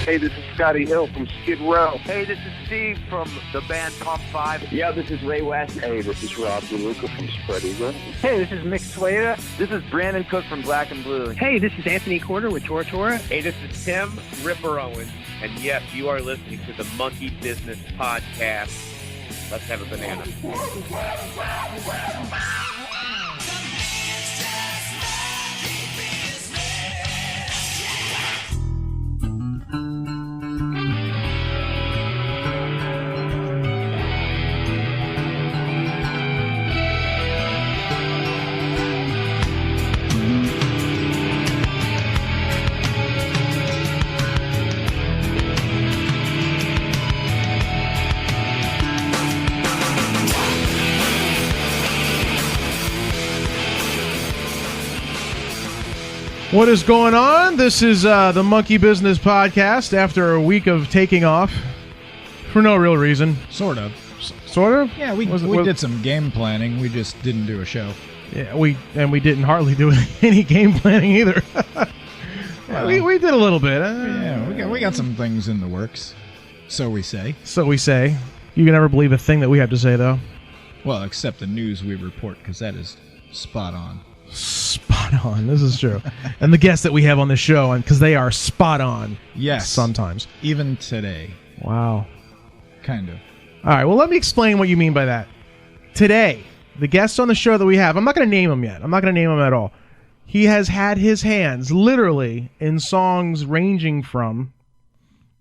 Hey, this is Scotty Hill from Skid Row. Hey, this is Steve from the band Pump 5. Yeah, this is Ray West. Hey, this is Rob Affuso from Spread Eagle. Hey, this is Mick Sueda. This is Brandon Cook from Black and Blue. Hey, this is Anthony Corder with Tora Tora. Hey, this is Tim Ripper Owens. And yes, you are listening to the Monkey Business Podcast. Let's have a banana. What is going on? This is the Monkey Business Podcast after a week of taking off for no real reason. Sort of. Sort of? Yeah, we did some game planning. We just didn't do a show. Yeah, we didn't hardly do any game planning either. Well, we did a little bit. Yeah, we got some things in the works. So we say. So we say. You can never believe a thing that we have to say, though. Well, except the news we report, because that is spot on. Spot on. This is true. And the guests that we have on the show, because they are spot on. Yes. Sometimes. Even today. Wow. Kind of. All right. Well, let me explain what you mean by that. Today, the guests on the show that we have, I'm not going to name him yet. I'm not going to name him at all. He has had his hands literally in songs ranging from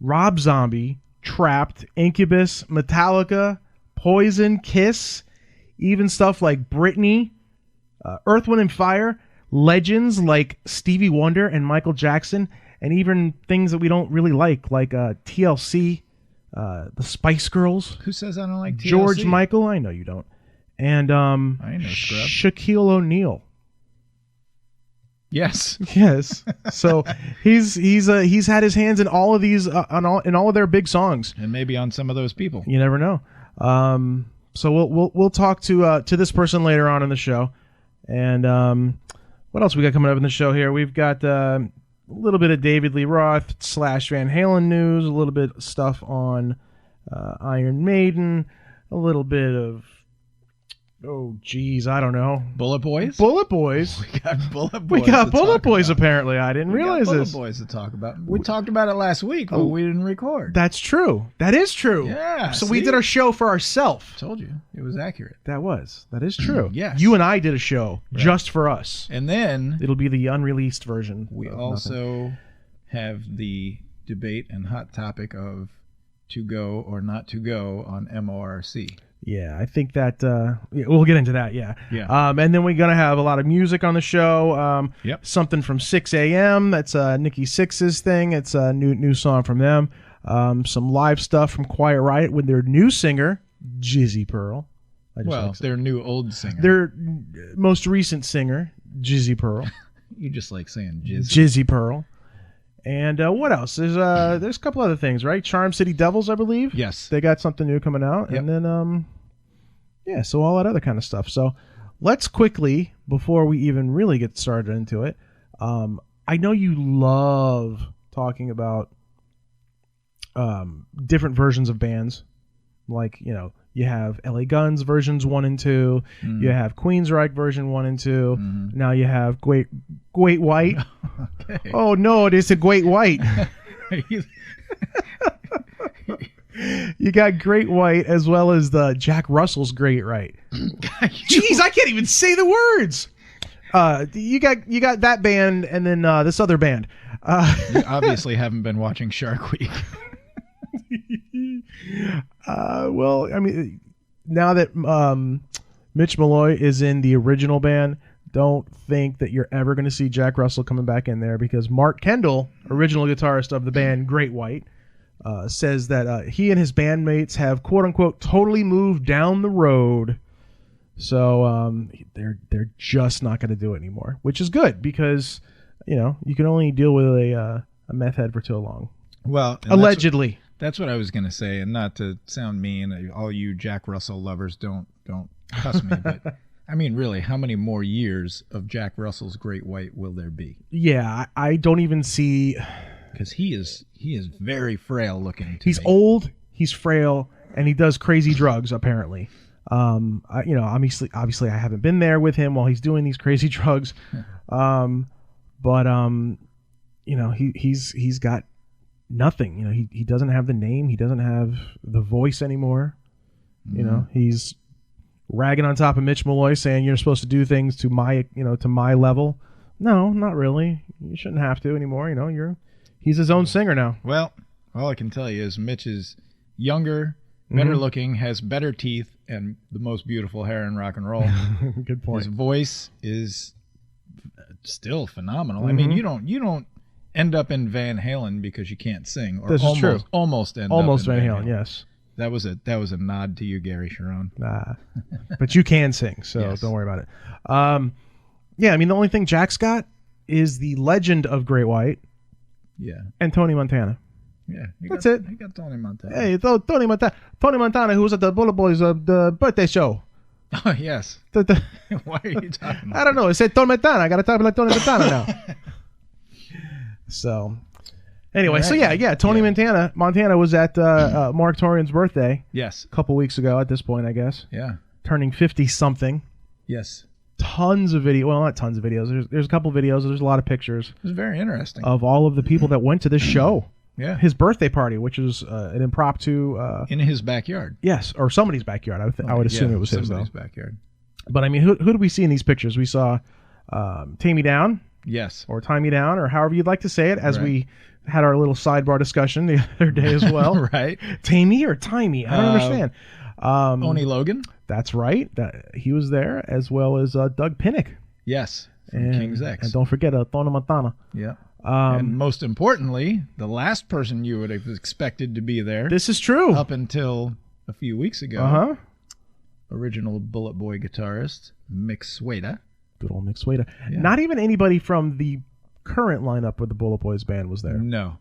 Rob Zombie, Trapped, Incubus, Metallica, Poison, Kiss, even stuff like Britney, Earth, Wind & Fire, legends like Stevie Wonder and Michael Jackson, and even things that we don't really like TLC, the Spice Girls. Who says I don't like TLC? George Michael, I know you don't. And I know scrub. Shaquille O'Neal. Yes. Yes. So he's had his hands in all of these in all of their big songs, And maybe on some of those people. You never know. So we'll talk to this person later on in the show. And what else we got coming up in the show here? We've got a little bit of David Lee Roth / Van Halen news, a little bit of stuff on Iron Maiden, a little bit of, I don't know. Bullet Boys? Bullet Boys. We got Bullet Boys. We got Bullet Boys, apparently. I didn't realize this. Bullet Boys to talk about. We talked about it last week, but we didn't record. That's true. That is true. Yeah. So we did our show for ourselves. Told you. It was accurate. That is true. Yes. You and I did a show just for us. And then It'll be the unreleased version. we of also nothing. have the debate and hot topic of to go or not to go on MORC. Yeah, I think that we'll get into that. Yeah. Yeah. And then we're gonna have a lot of music on the show. Yep. Something from 6 a.m. That's Nikki Sixx's thing. It's a new song from them. Some live stuff from Quiet Riot with their new singer, Jizzy Pearl. Their new old singer. Their most recent singer, Jizzy Pearl. You just like saying Jizzy. Jizzy Pearl. And what else? There's a couple other things, right? Charm City Devils, I believe. Yes. They got something new coming out. Yep. And then, so all that other kind of stuff. So let's quickly, before we even really get started into it, I know you love talking about different versions of bands. Like, you have LA Guns versions 1 and 2. Mm. You have Queensryche version 1 and 2. Mm. Now you have Great White. Okay. Oh no, it is a Great White. You got Great White as well as the Jack Russell's Great Right. Jeez, I can't even say the words. You got that band and then this other band. You obviously haven't been watching Shark Week. Well, I mean, now that Mitch Malloy is in the original band, don't think that you're ever going to see Jack Russell coming back in there, because Mark Kendall, original guitarist of the band Great White, says that he and his bandmates have quote unquote totally moved down the road. So they're just not going to do it anymore, which is good, because you can only deal with a meth head for too long. Well, allegedly. That's what I was going to say, and not to sound mean, all you Jack Russell lovers don't cuss me, but I mean, really, how many more years of Jack Russell's Great White will there be? Yeah, I don't even see... because he is very frail looking. He's old, he's frail, and he does crazy drugs apparently. Obviously I haven't been there with him while he's doing these crazy drugs, but he's got nothing. He doesn't have the name, he doesn't have the voice anymore. He's ragging on top of Mitch Malloy, saying you're supposed to do things to my level. No, not really. You shouldn't have to anymore. He's his own singer now. Well, all I can tell you is Mitch is younger, better looking, has better teeth, and the most beautiful hair in rock and roll. Good point. His voice is still phenomenal. I mean, you don't end up in Van Halen because you can't sing. Or this is true. Almost end almost up in Van Halen. Yes. That was a nod to you, Gary Sharon. But you can sing, so Yes. don't worry about it. The only thing Jack's got is the legend of Great White. Yeah. And Tony Montana. Yeah. That's it. You got Tony Montana. Hey, Tony Montana. Tony Montana, who was at the Bullet Boys the birthday show. Oh, yes. Why are you talking? I don't know. It said Tony Montana. I got to talk like Tony Montana now. So, anyway, Tony Montana was at Mark Torian's birthday. Yes. A couple weeks ago at this point, I guess. Yeah. Turning 50-something. Yes. Tons of video. Well, not tons of videos. There's a couple videos. There's a lot of pictures. It was very interesting. Of all of the people that went to this show. Yeah. His birthday party, which is an impromptu. In his backyard. Yes, or somebody's backyard. I would assume it was his, though. Somebody's backyard. But, I mean, who did we see in these pictures? We saw Tammy Down. Yes. Or Tie Me Down, or however you'd like to say it, as we had our little sidebar discussion the other day as well. Right. Tammy or Timey? I don't understand. Oni Logan. That's right. He was there, as well as Doug Pinnick. Yes. From King's X. And don't forget Tony Montana. Yeah. And most importantly, the last person you would have expected to be there. This is true. Up until a few weeks ago. Original Bullet Boy guitarist, Mick Sweda. Good old Mick Sweda. Yeah. Not even anybody from the current lineup with the Bullet Boys band was there. No.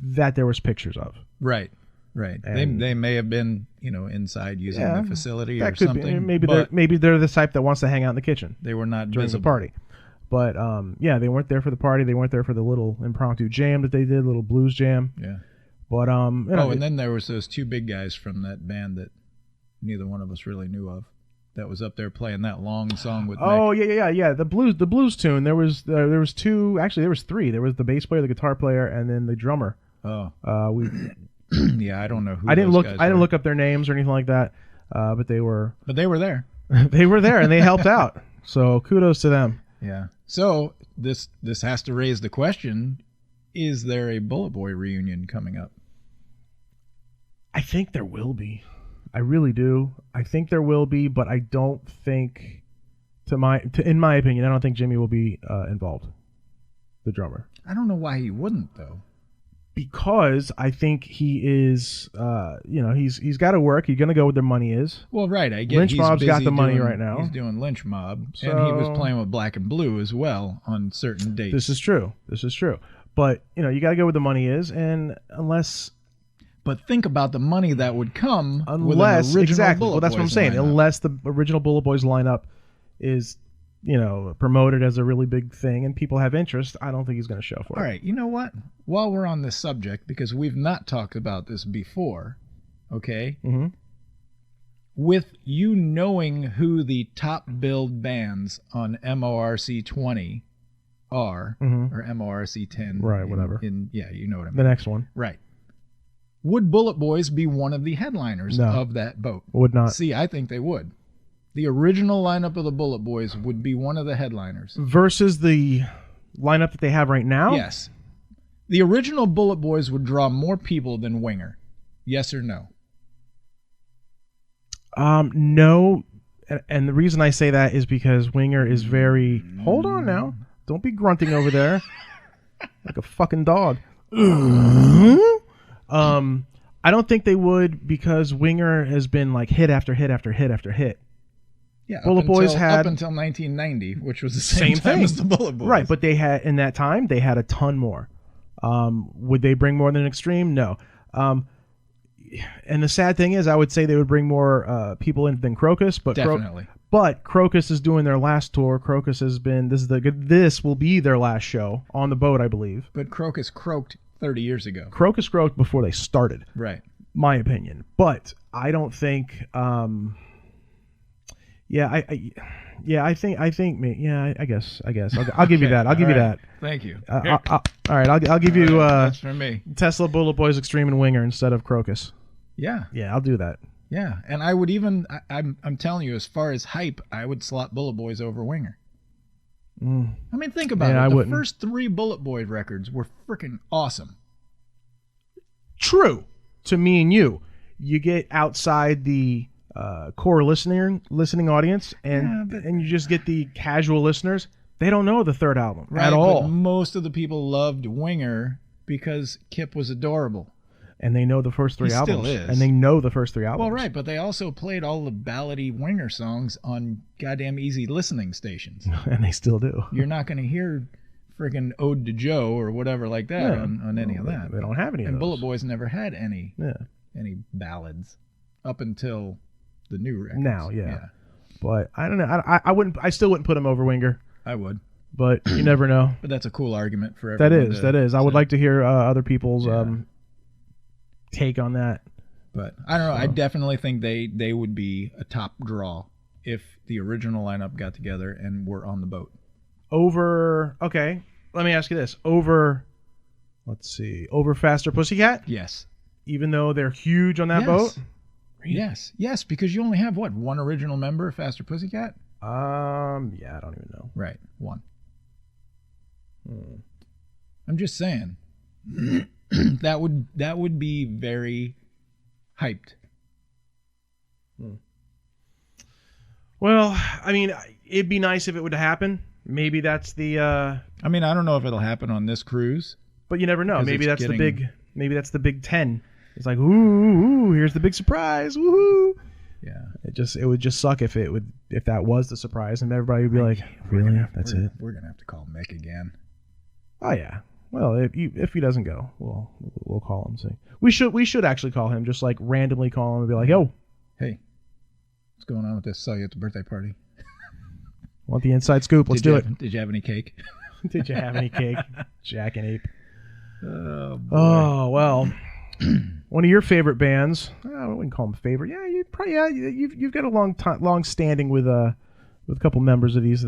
That there was pictures of. Right. They may have been, inside using the facility or something. Maybe they're the type that wants to hang out in the kitchen. They were not during visible. the party. But they weren't there for the party. They weren't there for the little impromptu jam that they did, little blues jam. Yeah. But and then there was those two big guys from that band that neither one of us really knew of. That was up there playing that long song with Mick. Yeah. The blues tune. There was two. Actually, there was three. There was the bass player, the guitar player, and then the drummer. Oh. Yeah, I don't know who. I didn't look up their names or anything like that. But they were. But they were there. They were there and they helped out. So kudos to them. Yeah. So this has to raise the question: is there a Bullet Boy reunion coming up? I think there will be. I really do. I think there will be, but I don't think, in my opinion, I don't think Jimmy will be involved, the drummer. I don't know why he wouldn't, though. Because I think he is, he's got to work. He's going to go where their money is. Well, right. I get Lynch Mob's got the money doing, right now. He's doing Lynch Mob, and he was playing with Black and Blue as well on certain dates. This is true. But, you got to go where the money is, and unless... But think about the money that would come with an original exactly. Bullet Well, that's Boys what I'm saying. lineup. Unless the original Bullet Boys lineup is, promoted as a really big thing and people have interest, I don't think he's going to show for it. All right. You know what? While we're on this subject, because we've not talked about this before, okay? Mm-hmm. With you knowing who the top billed bands on MORC 20 are, or MORC 10. Right, whatever. You know what I mean. The next one. Right. Would Bullet Boys be one of the headliners of that boat? Would not. See, I think they would. The original lineup of the Bullet Boys would be one of the headliners. Versus the lineup that they have right now? Yes. The original Bullet Boys would draw more people than Winger. Yes or no? No. And the reason I say that is because Winger is very... Hold on now. Don't be grunting over there like a fucking dog. I don't think they would because Winger has been like hit after hit after hit after hit. Yeah, Bullet Boys had up until 1990, which was the same time thing as the Bullet Boys. Right, but they had in that time they had a ton more. Would they bring more than Extreme? No. And the sad thing is, I would say they would bring more people in than Crocus, but definitely. But Crocus is doing their last tour. Crocus has been this will be their last show on the boat, I believe. But Crocus croaked 30 years ago. Crocus croaked before they started. Right. My opinion. But I don't think I guess. I'll give you that. I'll give you that. Thank you. All right, I'll give you that's for me. Tesla, Bullet Boys, Extreme, and Winger instead of Crocus. Yeah. Yeah, I'll do that. Yeah, and I would even I'm telling you, as far as hype, I would slot Bullet Boys over Winger. I mean, think about it. The first 3 Bullet Boy records were freaking awesome. True. To me and you get outside the core listening audience, and you just get the casual listeners. They don't know the third album at all. But most of the people loved Winger because Kip was adorable. And they know the first 3 albums. Still is. And they know the first 3 albums. Well, right, but they also played all the ballady Winger songs on goddamn easy listening stations. And they still do. You're not going to hear freaking Ode to Joe or whatever like that on any of that. They don't have any of those. And Bullet Boys never had any ballads up until the new records. Now, yeah. But I don't know. I still wouldn't put him over Winger. I would. But you never know. But that's a cool argument for everyone. That is. I would like to hear other people's take on that. But I don't know. I definitely think they would be a top draw if the original lineup got together and were on the boat. Okay, let me ask you this. Over Faster Pussycat? Yes. Even though they're huge on that boat? Yes, because you only have one original member, Faster Pussycat? I don't even know. Right, 1. I'm just saying. that would be very hyped. Well, I mean, it'd be nice if it would happen. Maybe that's the I mean, I don't know if it'll happen on this cruise, but you never know. Maybe that's the big 10. It's like, ooh, here's the big surprise. Woohoo. Yeah. It would just suck if that was the surprise and everybody would be like, really? That's it? We're going to have to call Mick again. Oh yeah. Well, if he doesn't go, we'll call him. See, we should actually call him, just like randomly call him and be like, "Yo, hey, what's going on with this? Saw you at the birthday party. Want the inside scoop? Let's do it. Did you have any cake? Did you have any cake? Jack and Ape. Oh, boy. Oh well, one of your favorite bands. I wouldn't call them favorite. Yeah, you've got a long standing with a couple members of this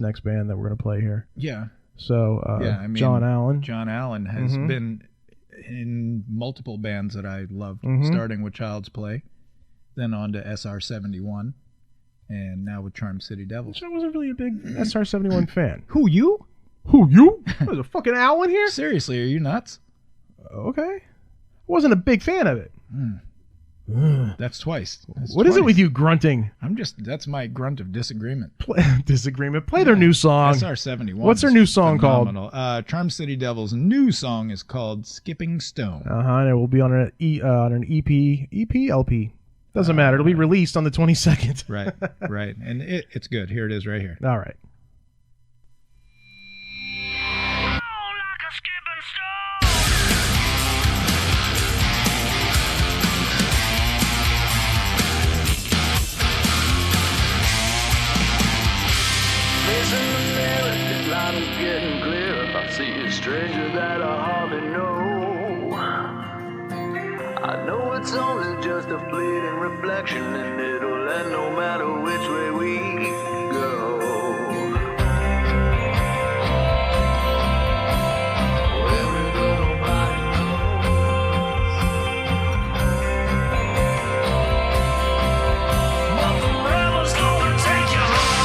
next band that we're gonna play here. Yeah. So, John Allen. John Allen has been in multiple bands that I loved, starting with Child's Play, then on to SR-71, and now with Charm City Devils. I wasn't really a big SR-71 fan. Who, you? There's a fucking Allen here? Seriously, are you nuts? Okay. I wasn't a big fan of it. That's twice. What is it with you grunting? That's my grunt of disagreement. Disagreement. Play their new song. SR-71. What's their new song phenomenal. Called? Charm City Devils' new song is called Skipping Stone. And it will be on an EP, LP. Doesn't matter. It'll be released on the 22nd. Right. And it's good. Here it is right here. All right. Getting clear. I see a stranger that I hardly know. I know it's only just a fleeting reflection, and it'll end no matter which way we go. Where we go, nobody knows. But the river's gonna take you home.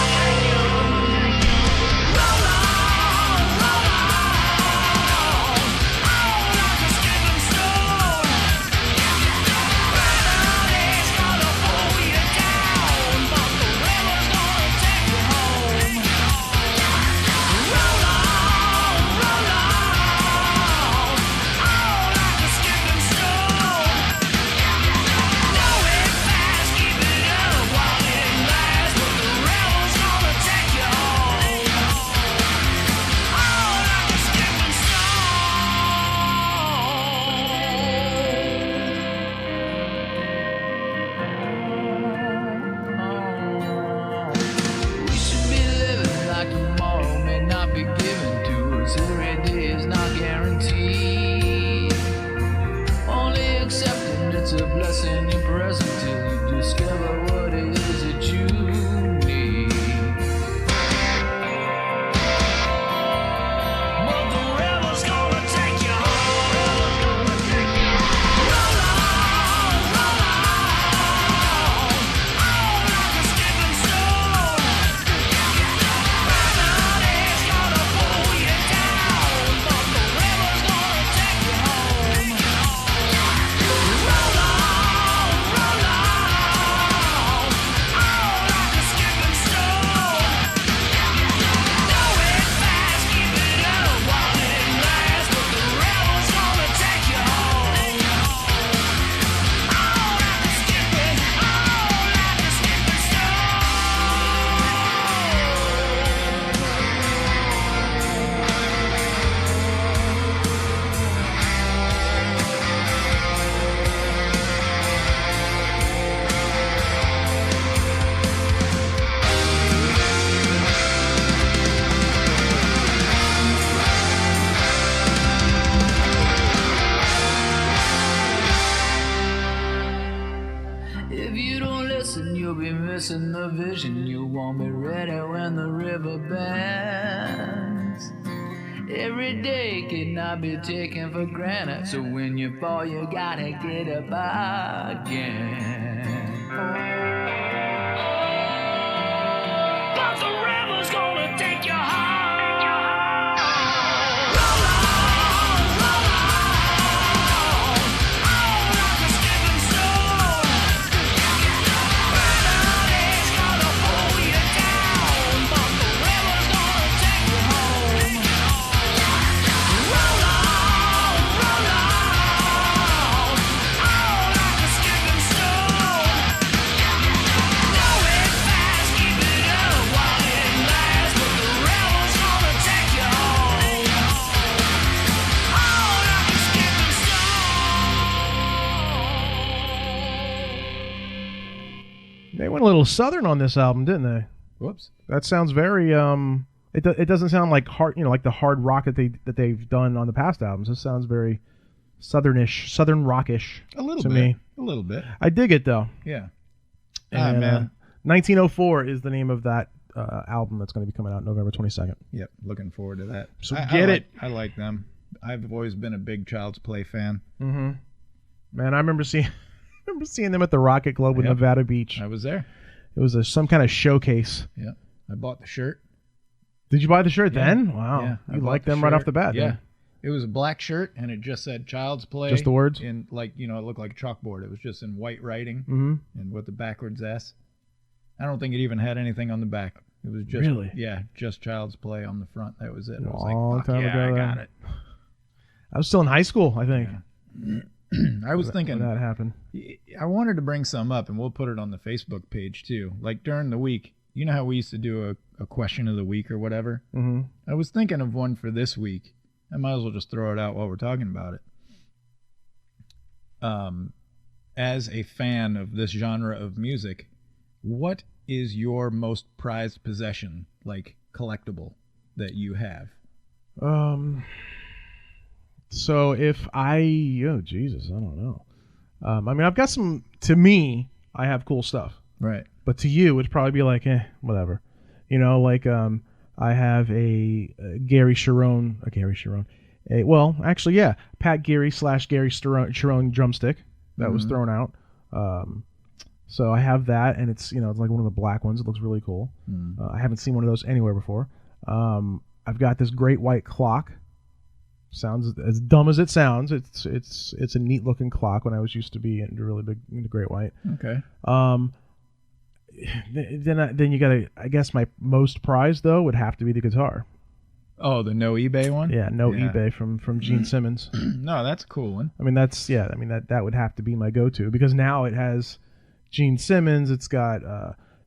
missing the vision. You won't be ready when the river bends. Every day cannot be taken for granted, so when you fall, you gotta get up again. But the river's gonna take you home. They went a little southern on this album, didn't they? Whoops. That sounds very it doesn't sound like hard, like the hard rock that they've done on the past albums. This sounds very southernish, southern rockish. A little to bit. me. A little bit. I dig it though. Yeah. And, man. 1904 is the name of that album that's going to be coming out November 22nd. Yep. Looking forward to that. So I like them. I've always been a big Child's Play fan. Mm-hmm. Man, I remember seeing them at the Rocket Club in Nevada Beach. I was there. It was some kind of showcase. Yeah. I bought the shirt. Did you buy the shirt then? Wow. Yeah, You liked them right off the bat. Yeah. Then. It was a black shirt, and it just said Child's Play. Just the words? In, it looked like a chalkboard. It was just in white writing and with the backwards S. I don't think it even had anything on the back. It was just, just Child's Play on the front. That was it. I was like, fuck yeah, I got it. I was still in high school, I think. Yeah. I was thinking when that happened. I wanted to bring some up, and we'll put it on the Facebook page too. Like during the week, you know how we used to do a question of the week or whatever? Mm-hmm. I was thinking of one for this week. I might as well just throw it out while we're talking about it. As a fan of this genre of music, what is your most prized possession, like collectible, that you have? So if Jesus, I don't know. I mean, I've got some, to me, I have cool stuff. Right. But to you, it'd probably be like, whatever. I have a Gary Cherone, Pat Geary / Gary Cherone drumstick that was thrown out. So I have that, and it's like one of the black ones. It looks really cool. I haven't seen one of those anywhere before. I've got this great white clock. Sounds as dumb as it sounds. It's a neat looking clock. When I was used to be into great white. Okay. Then you gotta. I guess my most prized though would have to be the guitar. Oh, the no eBay one. Yeah, eBay from Gene Simmons. No, that's a cool one. I mean that would have to be my go-to because now it has Gene Simmons. It's got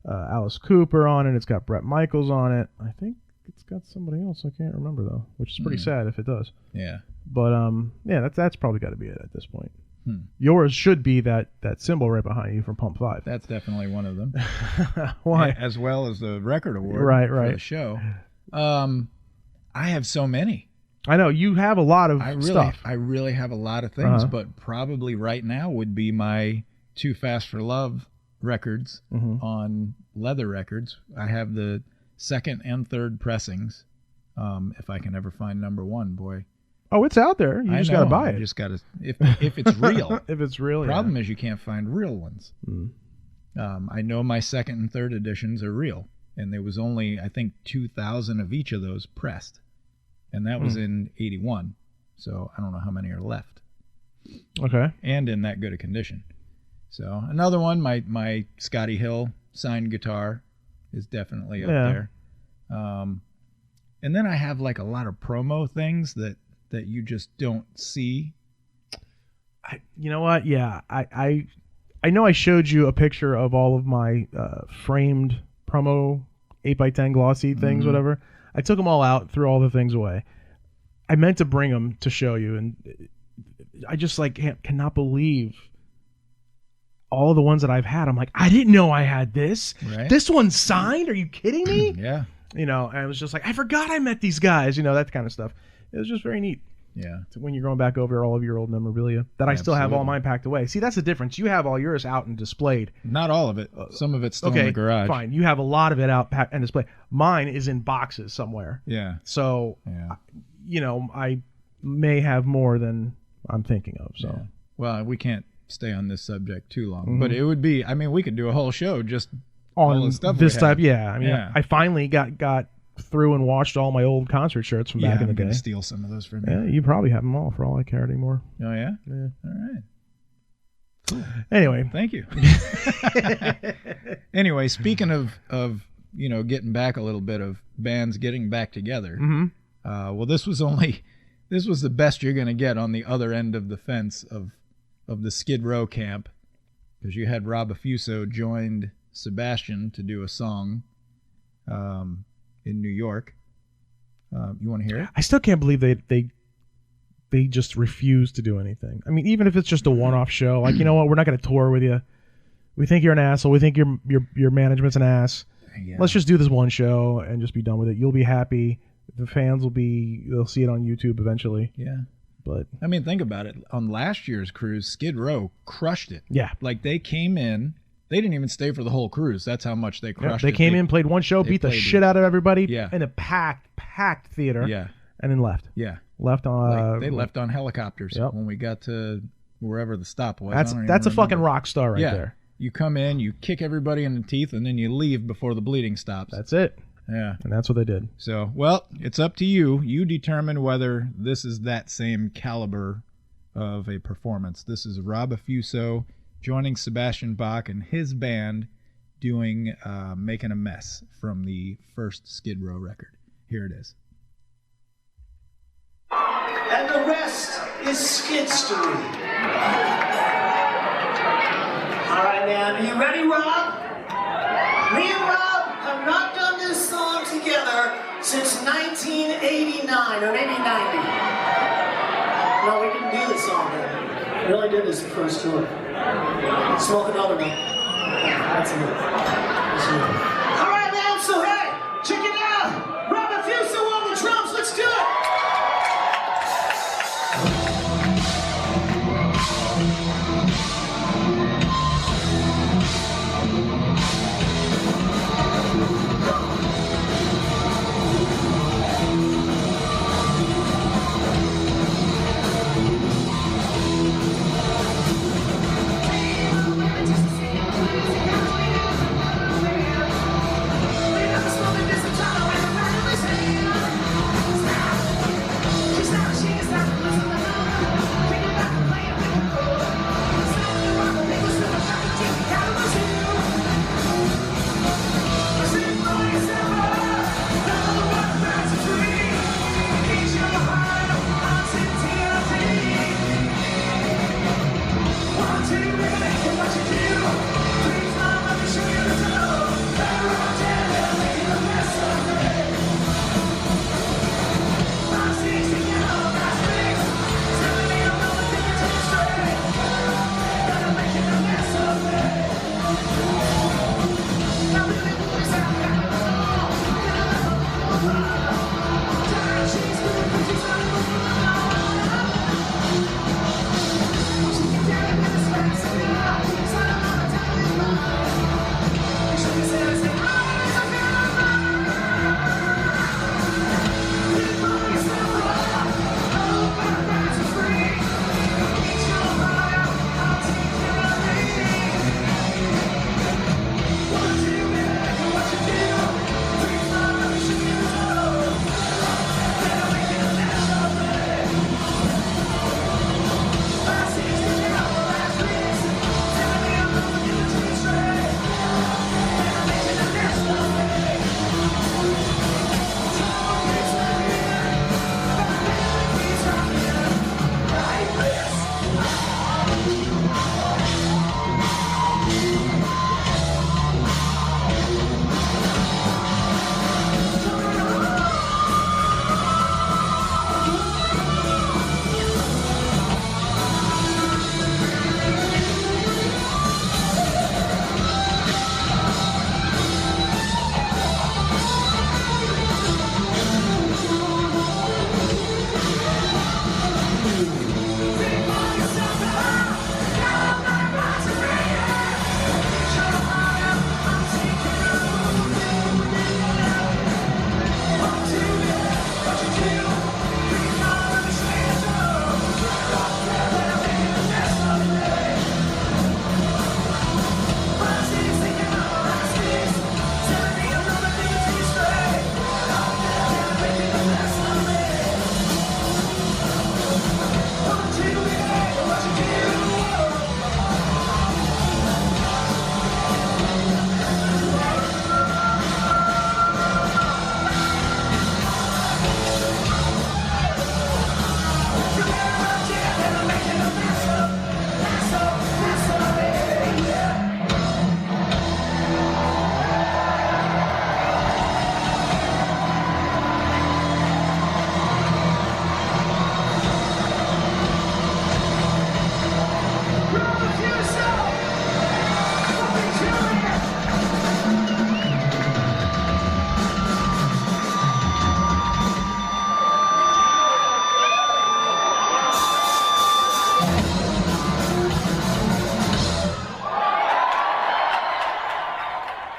Alice Cooper on it. It's got Bret Michaels on it. I think it's got somebody else. I can't remember though, which is pretty sad if it does. Yeah. But that's probably got to be it at this point. Yours should be that symbol right behind you from Pump 5. That's definitely one of them. Why? As well as the record award for the show. I have so many. I know you have a lot of stuff. I really have a lot of things, but probably right now would be my Too Fast for Love records on leather records. I have the second and third pressings. If I can ever find number one, boy. Oh, it's out there. You just got to buy it. You just got to, if it's real. If it's real, Problem is you can't find real ones. I know my second and third editions are real, and there was only, I think, 2,000 of each of those pressed, and that was in 81. So I don't know how many are left. Okay. And in that good a condition. So another one, my Scotty Hill signed guitar is definitely up there. And then I have like a lot of promo things that you just don't see. You know what? Yeah, I know I showed you a picture of all of my framed promo 8x10 glossy things, whatever. I took them all out, threw all the things away. I meant to bring them to show you, and I just cannot believe all of the ones that I've had. I'm like, I didn't know I had this. Right. This one's signed? Are you kidding me? Yeah. And I was just like, I forgot I met these guys. That kind of stuff. It was just very neat. Yeah. When you're going back over all of your old memorabilia that I still have all Absolutely. mine packed away. See, that's the difference. You have all yours out and displayed. Not all of it. Some of it's still in the garage. Fine. You have a lot of it out packed and displayed. Mine is in boxes somewhere. Yeah. So, I may have more than I'm thinking of. So, well, we can't stay on this subject too long, but it would be. I mean, we could do a whole show just on all the stuff this we type. have. Yeah. I mean, I finally got through and watched all my old concert shirts from back in the I'm day. gonna steal some of those from you. Yeah, you probably have them all for all I care anymore. Oh yeah. Yeah. All right. Cool. Anyway, Thank you. Anyway, speaking of getting back a little bit of bands getting back together. Well, this was the best you're gonna get on the other end of the fence of the Skid Row camp, because you had Rob Affuso joined Sebastian to do a song in New York. You want to hear it? I still can't believe they just refuse to do anything. I mean, even if it's just a one-off show, like, you know what, we're not going to tour with you. We think you're an asshole. We think your management's an ass. Yeah. Let's just do this one show and just be done with it. You'll be happy. The fans they'll see it on YouTube eventually. Yeah. But I mean, think about it. On last year's cruise, Skid Row crushed it. yeah, Like, they came in. They didn't even stay for the whole cruise. That's how much they crushed it. they came in, played one show, beat the shit out of everybody, in a packed theater, and then left. Yeah. Left on. They left on helicopters when we got to wherever the stop was. That's a fucking rock star right there. You come in, you kick everybody in the teeth, and then you leave before the bleeding stops. That's it. Yeah. And that's what they did. So, well, it's up to you. You determine whether this is that same caliber of a performance. This is Rob Affuso joining Sebastian Bach and his band doing Making a Mess from the first Skid Row record. Here it is. And the rest is skidstery. All right, man. Are you ready, Rob? Me and Rob have not done this song together since 1989, or maybe 90. No, we didn't do this song then. We only did this the first tour. Smoke another one. That's it. All right, man. So, hey, check it out. Rob Affuso on the drums. Let's do it.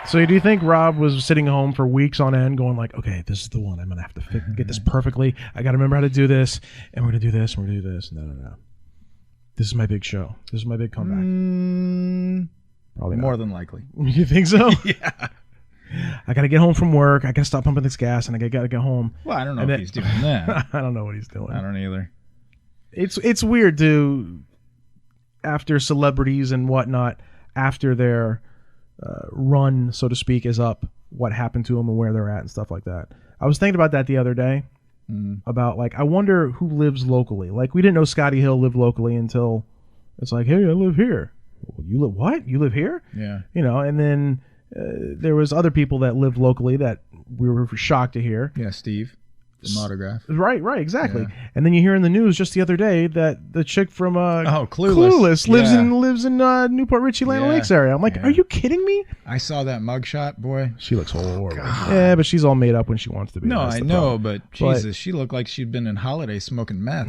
So do you think Rob was sitting home for weeks on end going like, okay, this is the one. I'm going to have to get this perfectly. I got to remember how to do this, and we're going to do this, and we're going to do this. No. This is my big show. This is my big comeback. Probably more than likely. You think so? Yeah. I got to get home from work. I got to stop pumping this gas, and I got to get home. Well, I don't know if he's doing that. I don't know what he's doing. I don't either. It's weird to, after celebrities and whatnot, after their run, so to speak, is up, what happened to them and where they're at and stuff like that. I was thinking about that the other day, about like, I wonder who lives locally. Like, we didn't know Scotty Hill lived locally until it's like, hey, I live here. Well, you live what? You live here? Yeah. You know, and then there was other people that lived locally that we were shocked to hear. Yeah, Steve. From Autograph. Right, exactly. Yeah. And then you hear in the news just the other day that the chick from Clueless lives in Newport Richie Land Lakes area. I'm like, are you kidding me? I saw that mugshot, boy. She looks horrible. Yeah, but she's all made up when she wants to be. No, I know, but Jesus, she looked like she'd been in Holiday smoking meth.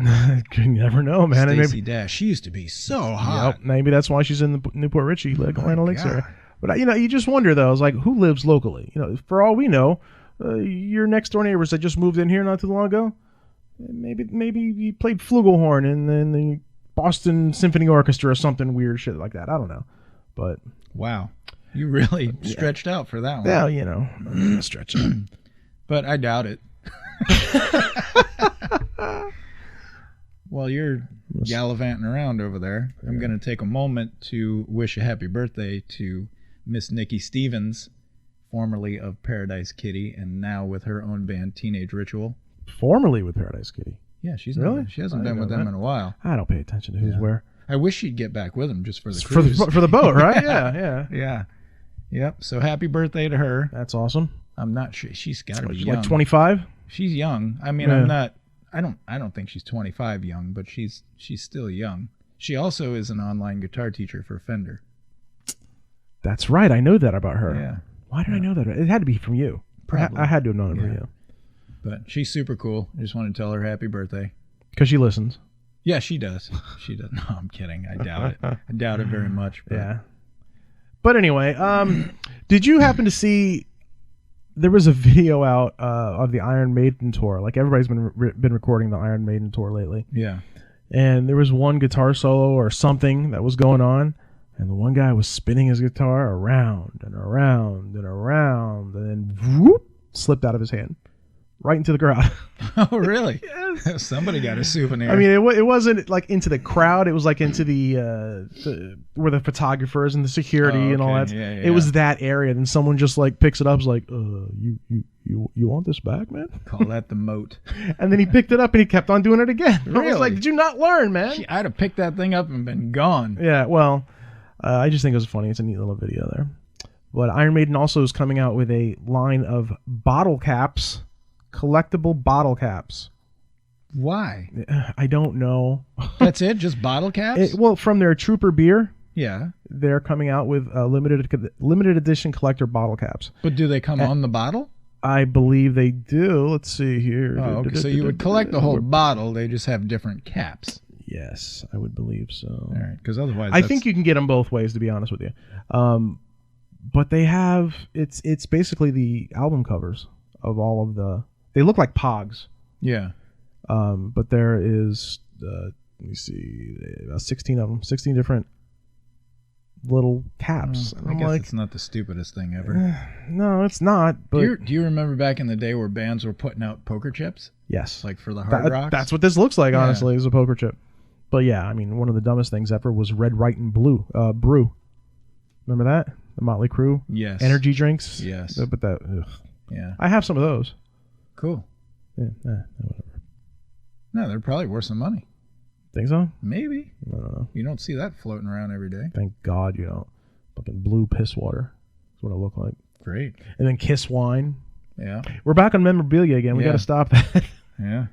You never know, man. Stacey Dash. She used to be so hot. Yep, maybe that's why she's in the Newport Richie Land Lakes area. But you just wonder though. It's like, who lives locally? For all we know, your next door neighbors that just moved in here not too long ago. Maybe he played flugelhorn in the Boston Symphony Orchestra or something weird shit like that. I don't know, but wow, you really stretched out for that one. Yeah, stretch it. But I doubt it. While you're gallivanting around over there, I'm going to take a moment to wish a happy birthday to Miss Nikki Stevens, formerly of Paradise Kitty, and now with her own band, Teenage Ritual. Formerly with Paradise Kitty? Yeah, she's really. She hasn't been with them in a while. I don't pay attention to who's where. I wish she'd get back with them just for the cruise. For the boat, right? Yeah. Yep. So happy birthday to her. That's awesome. I'm not sure. She's got to be young. Like 25. She's young. I mean, I'm not. I don't think she's 25 young, but she's still young. She also is an online guitar teacher for Fender. That's right. I know that about her. Yeah. Why did I know that? It had to be from you. Probably. I had to have known it from you. But she's super cool. I just want to tell her happy birthday. Because she listens. Yeah, she does. She does. No, I'm kidding. I doubt it. I doubt it very much. But. Yeah. But anyway, did you happen to see? There was a video out of the Iron Maiden tour. Like, everybody's been recording the Iron Maiden tour lately. Yeah. And there was one guitar solo or something that was going on, and the one guy was spinning his guitar around and around and around, and then whoop, slipped out of his hand. Right into the crowd. Oh, really? Yes. Somebody got a souvenir. I mean, it wasn't like into the crowd. It was like into the where the photographers and the security and all that. Yeah. It was that area. Then someone just like picks it up. Is like, you want this back, man? Call that the moat. And then he picked it up and he kept on doing it again. Really? I was like, did you not learn, man? I'd have picked that thing up and been gone. Yeah. Well, I just think it was funny. It's a neat little video there. But Iron Maiden also is coming out with a line of bottle caps. Collectible bottle caps. Why? I don't know. That's it? Just bottle caps? Well, from their Trooper beer. Yeah. They're coming out with limited edition collector bottle caps. But do they come on the bottle? I believe they do. Let's see here. Oh, okay. So you would collect the whole bottle. They just have different caps. Yes, I would believe so. All right. Because otherwise, I think you can get them both ways, to be honest with you. But they have it's basically the album covers of all of the. They look like Pogs. Yeah. But there is, let me see, 16 of them, 16 different little caps. I guess it's not the stupidest thing ever. No, it's not. But do you remember back in the day where bands were putting out poker chips? Yes. Like for the hard rocks? That's what this looks like, honestly, is a poker chip. But yeah, I mean, one of the dumbest things ever was Red, White, and Blue Brew. Remember that? The Motley Crue? Yes. Energy drinks? Yes. But that, ugh. Yeah. I have some of those. Cool. Yeah, whatever. No, they're probably worth some money. Think so? Maybe. I don't know. You don't see that floating around every day. Thank God you don't. Fucking blue piss water. That's what it looked like. Great. And then Kiss wine. Yeah. We're back on memorabilia again. We got to stop that. Yeah.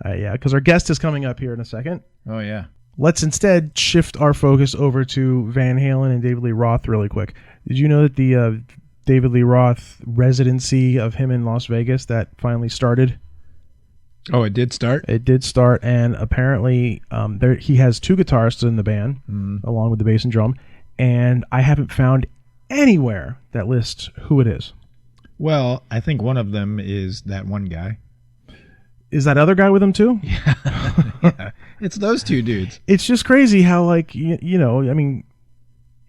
Yeah, because our guest is coming up here in a second. Oh, yeah. Let's instead shift our focus over to Van Halen and David Lee Roth really quick. Did you know that the David Lee Roth residency of him in Las Vegas that finally started? Oh, it did start? It did start, and apparently he has two guitarists in the band, along with the bass and drum, and I haven't found anywhere that lists who it is. Well, I think one of them is that one guy. Is that other guy with him too? Yeah. It's those two dudes. It's just crazy how, like, you know, I mean,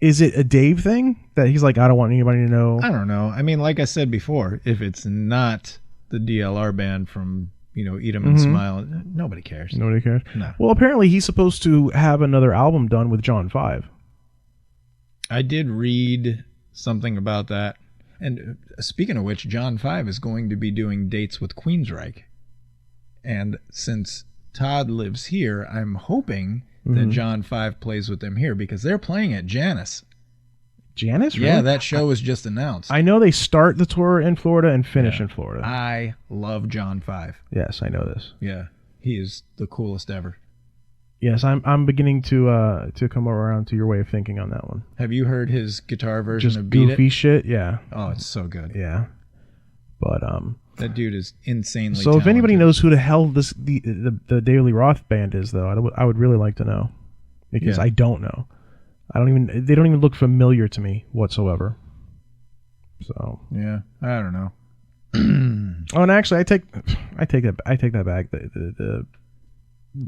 is it a Dave thing that he's like, I don't want anybody to know? I don't know. I mean, like I said before, if it's not the DLR band from, you know, Eat 'em and Smile, nobody cares. Nobody cares? No. Well, apparently he's supposed to have another album done with John 5. I did read something about that. And speaking of which, John 5 is going to be doing dates with Queensryche. And since Todd lives here, I'm hoping that John 5 plays with them here because they're playing at Janus. Janus? Really? Yeah, that show was just announced. I know they start the tour in Florida and finish in Florida. I love John 5. Yes, I know this. Yeah, he is the coolest ever. Yes, I'm beginning to come around to your way of thinking on that one. Have you heard his guitar version Just of Beat goofy It? shit, yeah. Oh, it's so good. Yeah. But that dude is insanely so talented. if anybody knows who the hell the David Lee Roth band is, though, I would really like to know, because I don't know. They don't even look familiar to me whatsoever. So yeah, I don't know. Oh, and actually, I take that back. The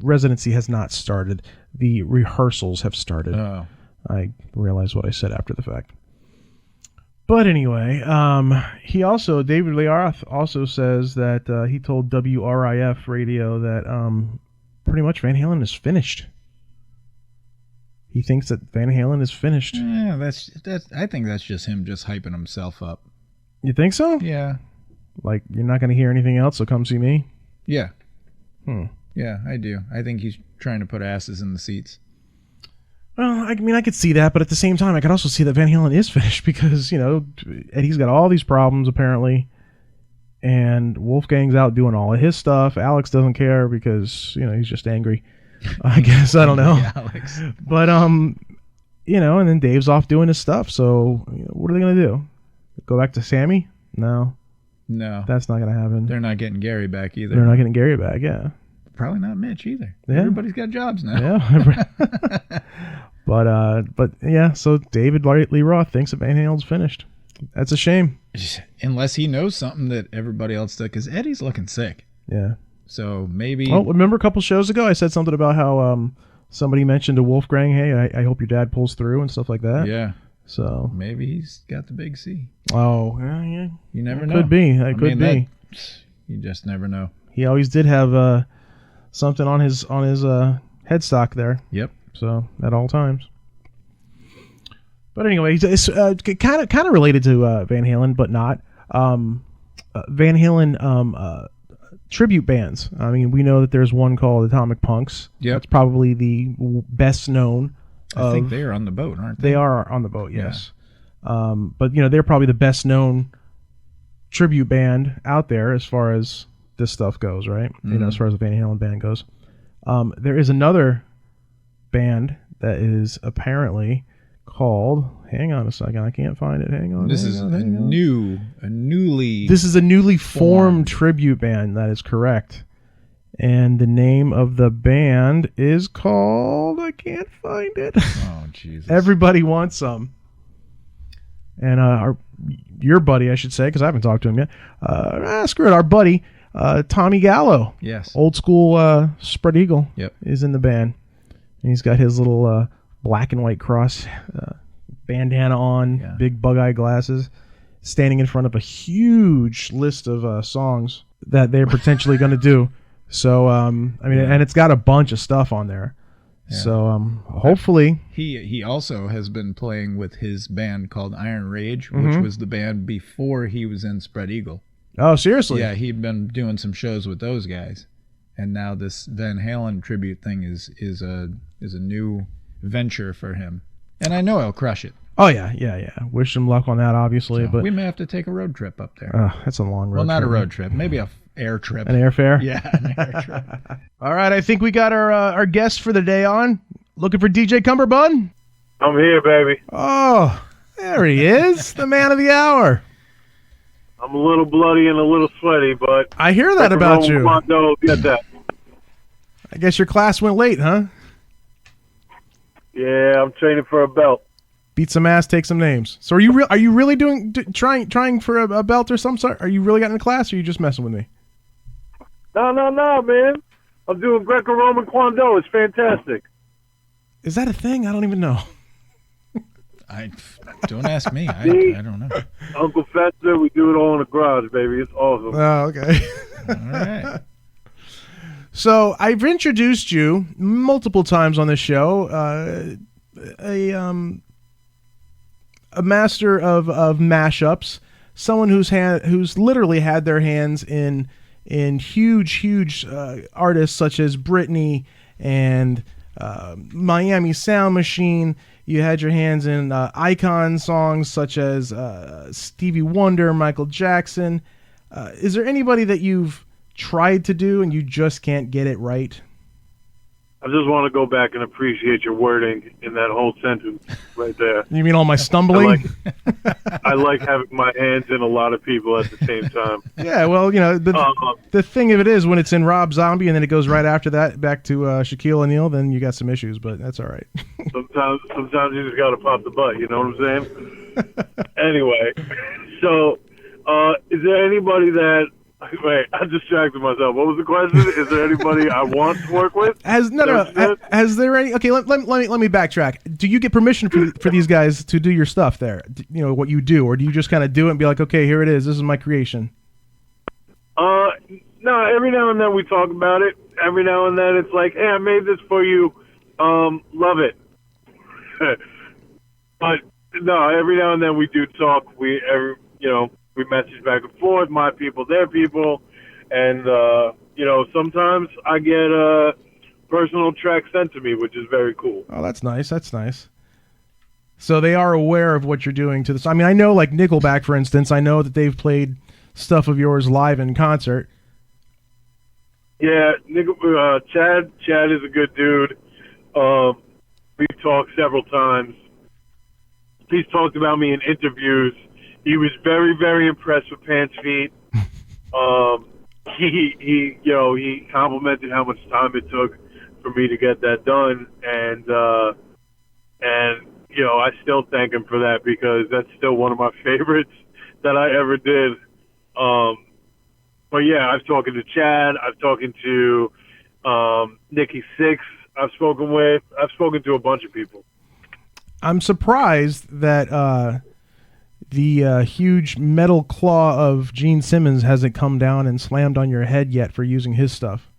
residency has not started. The rehearsals have started. Oh. I realized what I said after the fact. But anyway, David Lee Roth also says that he told WRIF radio that pretty much Van Halen is finished. He thinks that Van Halen is finished. Yeah, that's. I think that's just him just hyping himself up. You think so? Yeah. Like, you're not going to hear anything else, so come see me? Yeah. Yeah, I do. I think he's trying to put asses in the seats. Well, I mean, I could see that, but at the same time, I could also see that Van Halen is finished because, you know, Eddie's got all these problems, apparently, and Wolfgang's out doing all of his stuff. Alex doesn't care because, you know, he's just angry. I guess, I don't know. Alex. But, you know, and then Dave's off doing his stuff, so you know, what are they going to do? Go back to Sammy? No. That's not going to happen. They're not getting Gary back either. They're not getting Gary back, yeah. Probably not Mitch either. Yeah. Everybody's got jobs now. Yeah. But yeah, so David Lee Roth thinks that Van Halen's finished. That's a shame. Unless he knows something that everybody else does, because Eddie's looking sick. Yeah. So maybe... Well, remember a couple shows ago I said something about how somebody mentioned to Wolfgang, hey, I hope your dad pulls through and stuff like that. Yeah. So maybe he's got the big C. Oh, yeah. You never know. Could be. It could be. You just never know. He always did have something on his headstock there. Yep. So at all times. But anyway, it's kind of related to Van Halen, but not. Van Halen tribute bands. I mean, we know that there's one called Atomic Punks. Yep. That's probably the best known. I think they are on the boat, aren't they? They are on the boat, yes. Yeah. But, you know, they're probably the best known tribute band out there as far as this stuff goes, right? You know, as far as the Van Halen band goes. There is another band that is apparently called... Hang on a second, I can't find it. Hang on. This is a newly... This is a newly formed tribute band. That is correct. And the name of the band is called... I can't find it. Oh, Jesus. Everybody Wants Some. And your buddy, I should say, because I haven't talked to him yet. Screw it, our buddy, Tommy Gallo. Yes. Old school Spread Eagle. Yep. Is in the band. And he's got his little black and white cross bandana on, big bug-eye glasses, standing in front of a huge list of songs that they're potentially going to do. So, I mean, and it's got a bunch of stuff on there. Yeah. So, hopefully... He also has been playing with his band called Iron Rage, which was the band before he was in Spread Eagle. Oh, seriously? Yeah, he'd been doing some shows with those guys. And now this Van Halen tribute thing is a new venture for him. And I know he'll crush it. Oh, yeah. Wish him luck on that, obviously. So but we may have to take a road trip up there. That's a long road trip. Well, not a road trip. Maybe a air trip. An airfare? Yeah, an air trip. All right, I think we got our guest for the day on. Looking for DJ Cummerbund? I'm here, baby. Oh, there he is, the man of the hour. I'm a little bloody and a little sweaty, but... I hear that about you. Get that. I guess your class went late, huh? Yeah, I'm training for a belt. beat some ass, take some names. So are you really trying for a belt or some sort? Are you really getting a class, or are you just messing with me? No, man. I'm doing Greco-Roman Kwando. It's fantastic. Is that a thing? I don't even know. Don't ask me. I don't know. Uncle Fester, we do it all in the garage, baby. It's awesome. Oh, okay. All right. So I've introduced you multiple times on this show. A master of mashups, someone who's literally had their hands in huge artists such as Britney and Miami Sound Machine. You had your hands in icon songs such as Stevie Wonder, Michael Jackson. Is there anybody that you've tried to do and you just can't get it right? I just want to go back and appreciate your wording in that whole sentence right there. You mean all my stumbling? I like having my hands in a lot of people at the same time. Yeah, well, the thing of it is, when it's in Rob Zombie and then it goes right after that back to Shaquille O'Neal, then you got some issues, but that's all right. Sometimes you just got to pop the butt, you know what I'm saying? Anyway, so is there anybody that... Wait, I distracted myself. What was the question? Is there anybody I want to work with? Has there any? Okay, let me backtrack. Do you get permission for these guys to do your stuff there? What you do, or do you just kind of do it and be like, okay, here it is. This is my creation. No. Every now and then we talk about it. Every now and then it's like, hey, I made this for you. Love it. But no, every now and then we do talk. We message back and forth, my people, their people, and, sometimes I get a personal track sent to me, which is very cool. Oh, that's nice. So they are aware of what you're doing to this. I mean, I know, like Nickelback, for instance, I know that they've played stuff of yours live in concert. Yeah, Chad is a good dude. We've talked several times. He's talked about me in interviews. He was very, very impressed with Pants Feet. He complimented how much time it took for me to get that done, and I still thank him for that because that's still one of my favorites that I ever did. But yeah, I've talked to Chad. I've talked to Nikki Sixx. I've spoken to a bunch of people. I'm surprised that the huge metal claw of Gene Simmons hasn't come down and slammed on your head yet for using his stuff.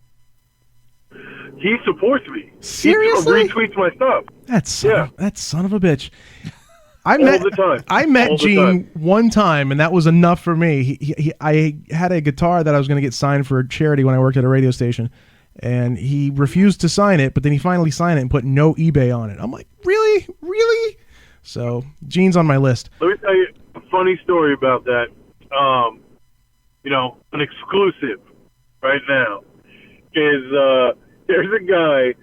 He supports me. Seriously? He retweets my stuff. That son of a bitch. All the time. I met Gene one time, and that was enough for me. I had a guitar that I was going to get signed for charity when I worked at a radio station, and he refused to sign it, but then he finally signed it and put no eBay on it. I'm like, really? Really? So Gene's on my list. Let me tell you a funny story about that. An exclusive right now is there's a guy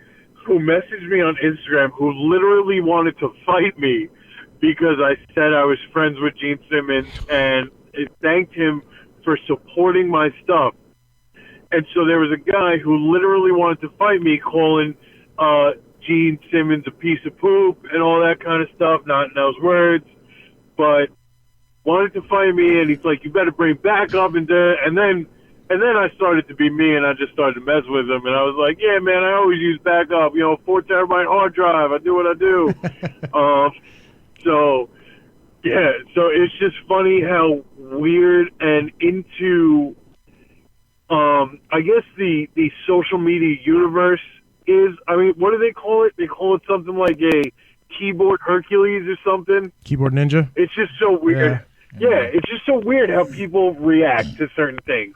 who messaged me on Instagram who literally wanted to fight me because I said I was friends with Gene Simmons and it thanked him for supporting my stuff. And so there was a guy who literally wanted to fight me, calling Gene Simmons a piece of poop and all that kind of stuff, not in those words, but wanted to fight me, and he's like, you better bring back up, and then I started to be me, and I just started to mess with him, and I was like, yeah, man, I always use backup, 4 terabyte hard drive, I do what I do. So it's just funny how weird and into, I guess the social media universe is. I mean, what do they call it? They call it something like a keyboard Hercules or something. Keyboard ninja? It's just so weird. Yeah, it's just so weird how people react to certain things.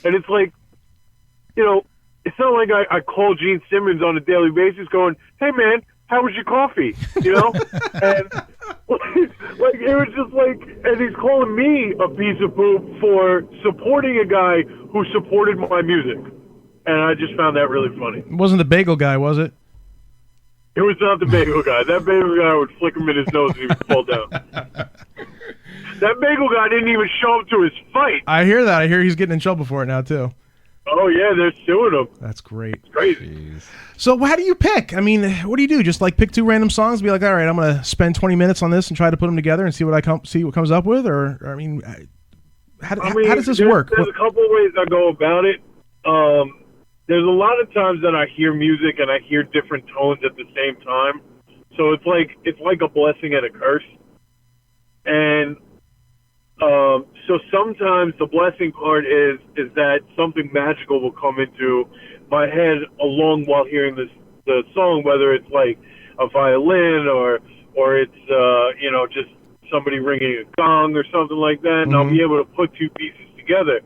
And it's like, it's not like I call Gene Simmons on a daily basis going, hey, man, how was your coffee? And like it was just like, and he's calling me a piece of poop for supporting a guy who supported my music. And I just found that really funny. It wasn't the bagel guy, was it? It was not the bagel guy. That bagel guy would flick him in his nose and he would fall down. That bagel guy didn't even show up to his fight. I hear that. I hear he's getting in trouble for it now, too. Oh yeah, they're suing them. That's great. It's crazy. Jeez. So how do you pick? I mean, what do you do? Just like pick 2 random songs and be like, all right, I'm going to spend 20 minutes on this and try to put them together and see what comes up with? Or I mean, how does this work? There's a couple of ways I go about it. There's a lot of times that I hear music and I hear different tones at the same time. So it's like a blessing and a curse. And so sometimes the blessing part is that something magical will come into my head along while hearing the song, whether it's like a violin or it's just somebody ringing a gong or something like that, and I'll be able to put 2 pieces together.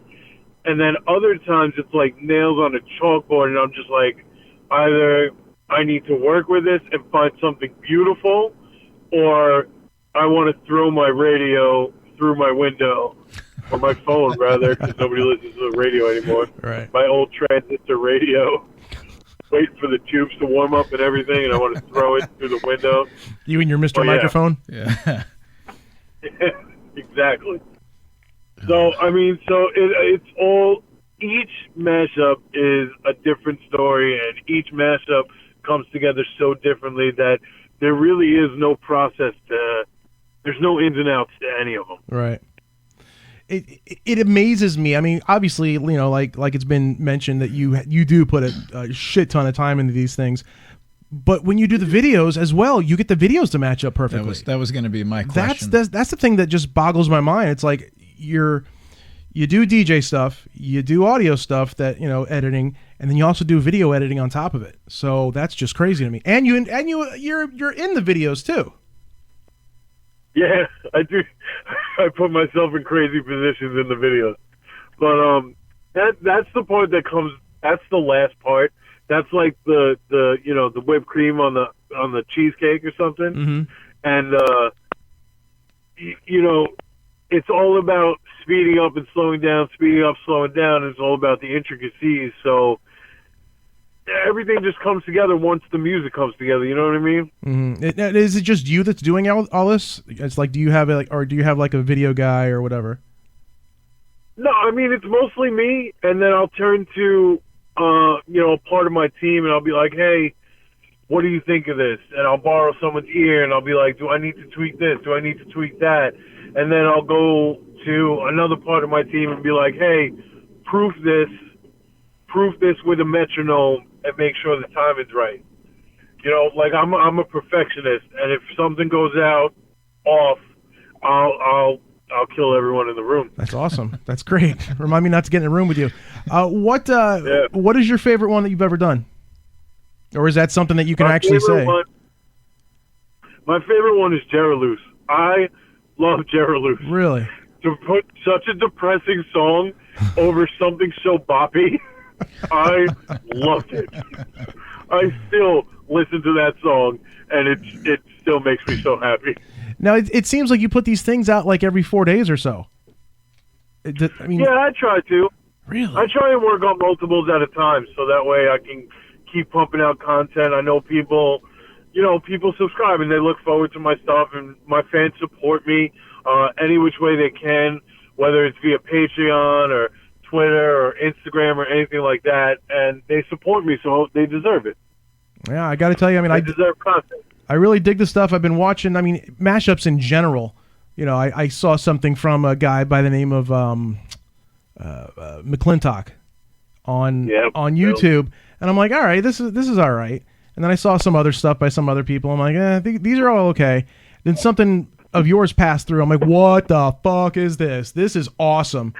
And then other times it's like nails on a chalkboard, and I'm just like, either I need to work with this and find something beautiful, or I want to throw my radio through my window, or my phone rather, because nobody listens to the radio anymore. Right. My old transistor radio, waiting for the tubes to warm up and everything, and I want to throw it through the window. You and your Mr. Microphone? Yeah. Exactly. So, I mean, it's all, each mashup is a different story, and each mashup comes together so differently that there really is no process there's no ins and outs to any of them. Right. It amazes me. I mean, obviously, like it's been mentioned that you do put a shit ton of time into these things, but when you do the videos as well, you get the videos to match up perfectly. That was going to be my question. That's the thing that just boggles my mind. It's like you do DJ stuff, you do audio stuff that editing, and then you also do video editing on top of it. So that's just crazy to me. And you're in the videos too. Yeah, I do. I put myself in crazy positions in the videos, but that's the part that comes. That's the last part. That's like the whipped cream on the cheesecake or something, and it's all about speeding up and slowing down, speeding up, slowing down. It's all about the intricacies. So everything just comes together once the music comes together. You know what I mean? Mm-hmm. Is it just you that's doing all this? It's like, do you have a video guy or whatever? No, I mean, it's mostly me, and then I'll turn to part of my team, and I'll be like, hey, what do you think of this? And I'll borrow someone's ear, and I'll be like, do I need to tweak this? Do I need to tweak that? And then I'll go to another part of my team and be like, hey, proof this with a metronome and make sure the time is right. Like I'm a perfectionist, and if something goes out off, I'll kill everyone in the room. That's awesome. That's great. Remind me not to get in a room with you. What is your favorite one that you've ever done? Or is that something that you can actually say? My favorite one is Jeraloose. I love Jeraloose. Really? To put such a depressing song over something so boppy, I loved it. I still listen to that song, and it still makes me so happy. Now, it seems like you put these things out like every 4 days or so. Yeah, I try to. Really? I try and work on multiples at a time, so that way I can keep pumping out content. I know people subscribe, and they look forward to my stuff, and my fans support me any which way they can, whether it's via Patreon or Twitter or Instagram or anything like that, and they support me, so they deserve it. Yeah, I got to tell you, I deserve content. I really dig the stuff I've been watching. Mashups in general. I saw something from a guy by the name of McClintock on YouTube, and I'm like, all right, this is all right. And then I saw some other stuff by some other people. I'm like, these are all okay. Then something of yours passed through. I'm like, what the fuck is this? This is awesome.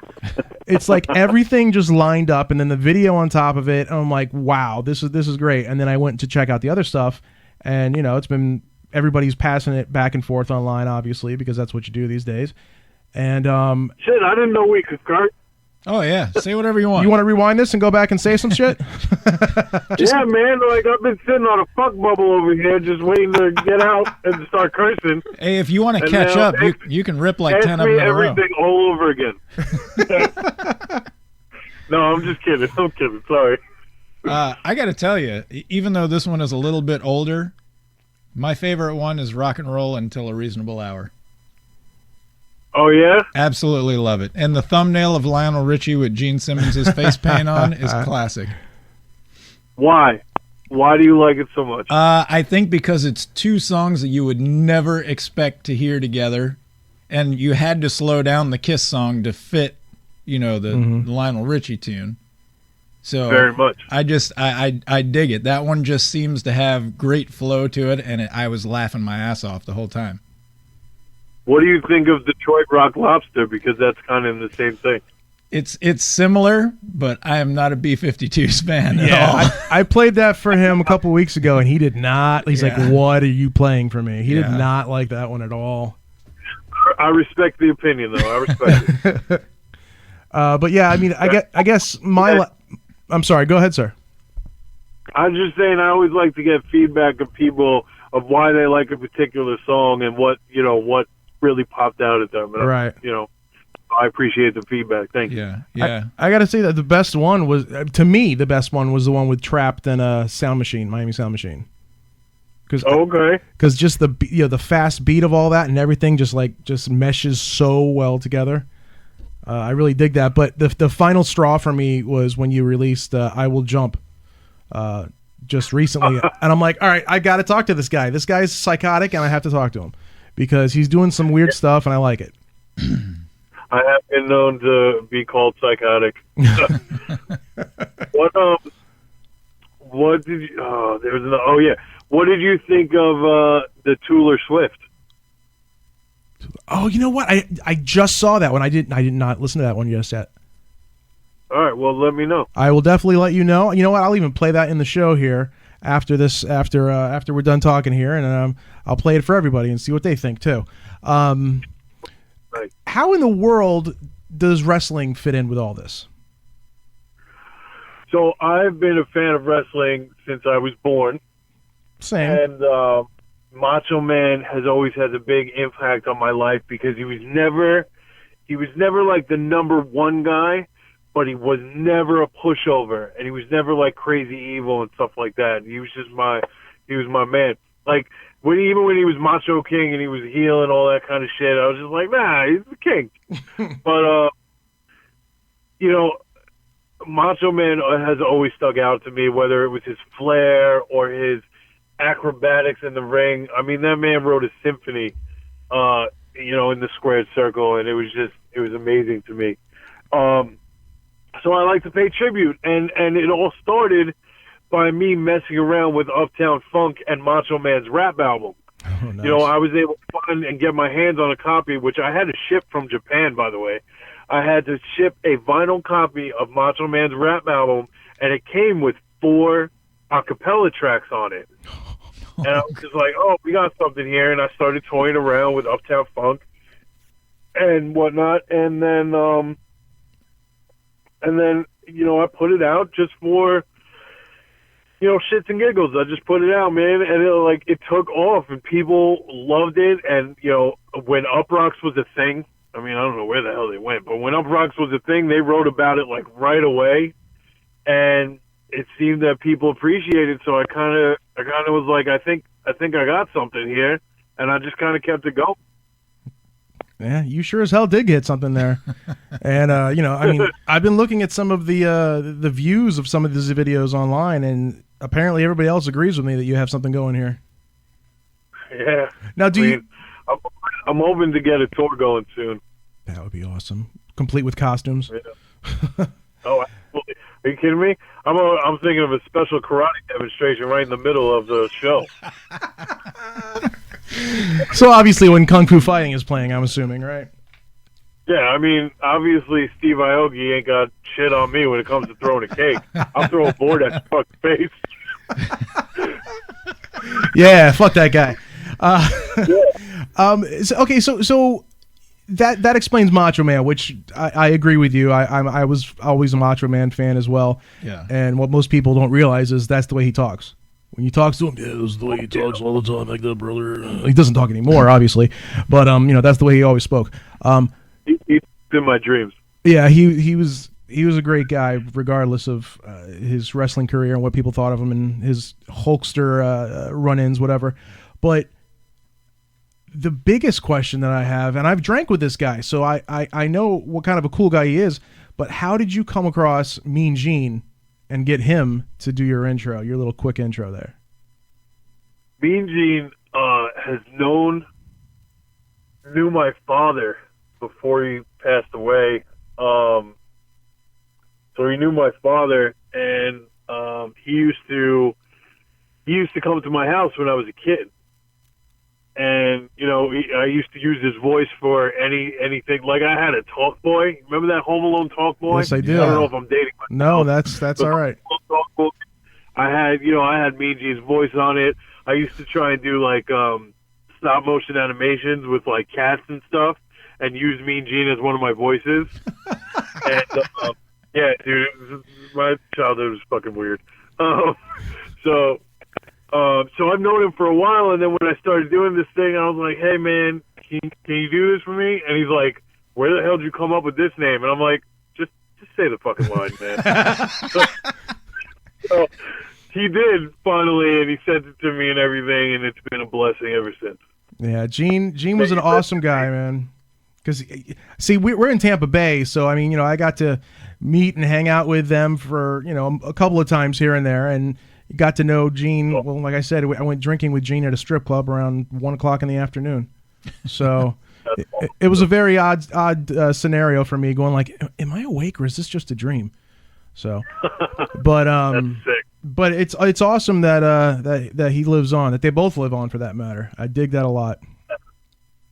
It's like everything just lined up, and then the video on top of it. And I'm like, wow, this is great. And then I went to check out the other stuff, and it's been, everybody's passing it back and forth online, obviously, because that's what you do these days. And shit, I didn't know we could start. Oh yeah, say whatever you want. You want to rewind this and go back and say some shit? Yeah, man. Like, I've been sitting on a fuck bubble over here, just waiting to get out and start cursing. Hey, if you want to catch up, you can rip like 10 of them in a row. Everything all over again. No, I'm just kidding. I'm kidding. Sorry. I got to tell you, even though this one is a little bit older, my favorite one is Rock and Roll Until a Reasonable Hour. Oh, yeah? Absolutely love it. And the thumbnail of Lionel Richie with Gene Simmons' face paint on is classic. Why? Why do you like it so much? I think because it's two songs that you would never expect to hear together, and you had to slow down the Kiss song to fit, the Lionel Richie tune. So very much. I dig it. That one just seems to have great flow to it, and I was laughing my ass off the whole time. What do you think of Detroit Rock Lobster? Because that's kind of the same thing. It's similar, but I am not a B-52s fan at all. I played that for him a couple weeks ago, and he did not. He's like, "What are you playing for me?" He did not like that one at all. I respect the opinion, though. I respect it. But yeah, I mean, I guess I'm sorry. Go ahead, sir. I'm just saying, I always like to get feedback of people of why they like a particular song and what really popped out at them. And right. I appreciate the feedback. Thank you. Yeah. I got to say that the best one was, to me, the one was the Trapped and Sound Machine, Miami Sound Machine. Because just the fast beat of all that and everything just meshes so well together. I really dig that. But the final straw for me was when you released "I Will Jump" just recently, and I'm like, all right, I got to talk to this guy. This guy's psychotic, and I have to talk to him because he's doing some weird stuff, and I like it. I have been known to be called psychotic. What did you? Oh, there was another. Oh yeah. What did you think of the Taylor Swift? Oh, you know what? I just saw that one. I did not listen to that one just yet. All right. Well, let me know. I will definitely let you know. You know what? I'll even play that in the show here after this. After we're done talking here, and I'll play it for everybody and see what they think too. Right. How in the world does wrestling fit in with all this? So I've been a fan of wrestling since I was born. Same. And Macho Man has always had a big impact on my life because he was never like the number one guy, but he was never a pushover, and he was never like crazy evil and stuff like that. And he was my man. Like when he was Macho King and he was heel and all that kind of shit, I was just like, nah, he's the king. But Macho Man has always stuck out to me, whether it was his flair or his acrobatics in the ring. I mean, that man wrote a symphony, in the squared circle, and it was amazing to me. So I like to pay tribute, and it all started by me messing around with Uptown Funk and Macho Man's rap album. Oh, nice. I was able to find and get my hands on a copy, which I had to ship from Japan, by the way. I had to ship a vinyl copy of Macho Man's rap album, and it came with 4 a cappella tracks on it. And I was just like, oh, we got something here. And I started toying around with Uptown Funk and whatnot. And then, I put it out just for, shits and giggles. I just put it out, man. And it took off and people loved it. And, when Uprocks was a thing, I mean, I don't know where the hell they went, but when Uprocks was a thing, they wrote about it like right away. And it seemed that people appreciated it, so I kind of was like, I think I got something here, and I just kind of kept it going. Yeah, you sure as hell did get something there. And I mean, I've been looking at some of the views of some of these videos online, and apparently everybody else agrees with me that you have something going here. Yeah. Now, I'm hoping to get a tour going soon. That would be awesome, complete with costumes. Yeah. Oh, absolutely. Are you kidding me? I'm thinking of a special karate demonstration right in the middle of the show. So obviously when Kung Fu Fighting is playing, I'm assuming, right? Yeah, I mean, obviously Steve Aoki ain't got shit on me when it comes to throwing a cake. I'll throw a board at your fucking face. Yeah, fuck that guy. So that explains Macho Man, which I agree with you. I was always a Macho Man fan as well. Yeah. And what most people don't realize is that's the way he talks. When you talk to him, yeah, this is the way he talks all the time, like that, brother. He doesn't talk anymore, obviously, but that's the way he always spoke. He's in my dreams. Yeah, he was a great guy, regardless of his wrestling career and what people thought of him and his Hulkster run-ins, whatever. But the biggest question that I have, and I've drank with this guy, so I know what kind of a cool guy he is, but how did you come across Mean Gene and get him to do your intro, your little quick intro there? Mean Gene has knew my father before he passed away. So he knew my father, and he used to come to my house when I was a kid. And, you know, I used to use his voice for anything. Like, I had a talk boy. Remember that Home Alone talk boy? Yes, I do. I don't know if I'm dating myself. No, that's all right. Talk boy, I had Mean Gene's voice on it. I used to try and do, like, stop motion animations with, like, cats and stuff and use Mean Gene as one of my voices. And, yeah, dude, my childhood was fucking weird. So I've known him for a while, and then when I started doing this thing, I was like, hey, man, can you do this for me? And he's like, where the hell did you come up with this name? And I'm like, just say the fucking line, man. so he did, finally, and he sent it to me and everything, and it's been a blessing ever since. Yeah, Gene was an awesome guy, man. Because, see, we're in Tampa Bay, so, I mean, you know, I got to meet and hang out with them for, you know, a couple of times here and there, and got to know Gene. Well, like I said, I went drinking with Gene at a strip club around 1 o'clock in the afternoon. So it was a very odd scenario for me, going like, am I awake or is this just a dream? So, but it's awesome that he lives on, that they both live on for that matter. I dig that a lot.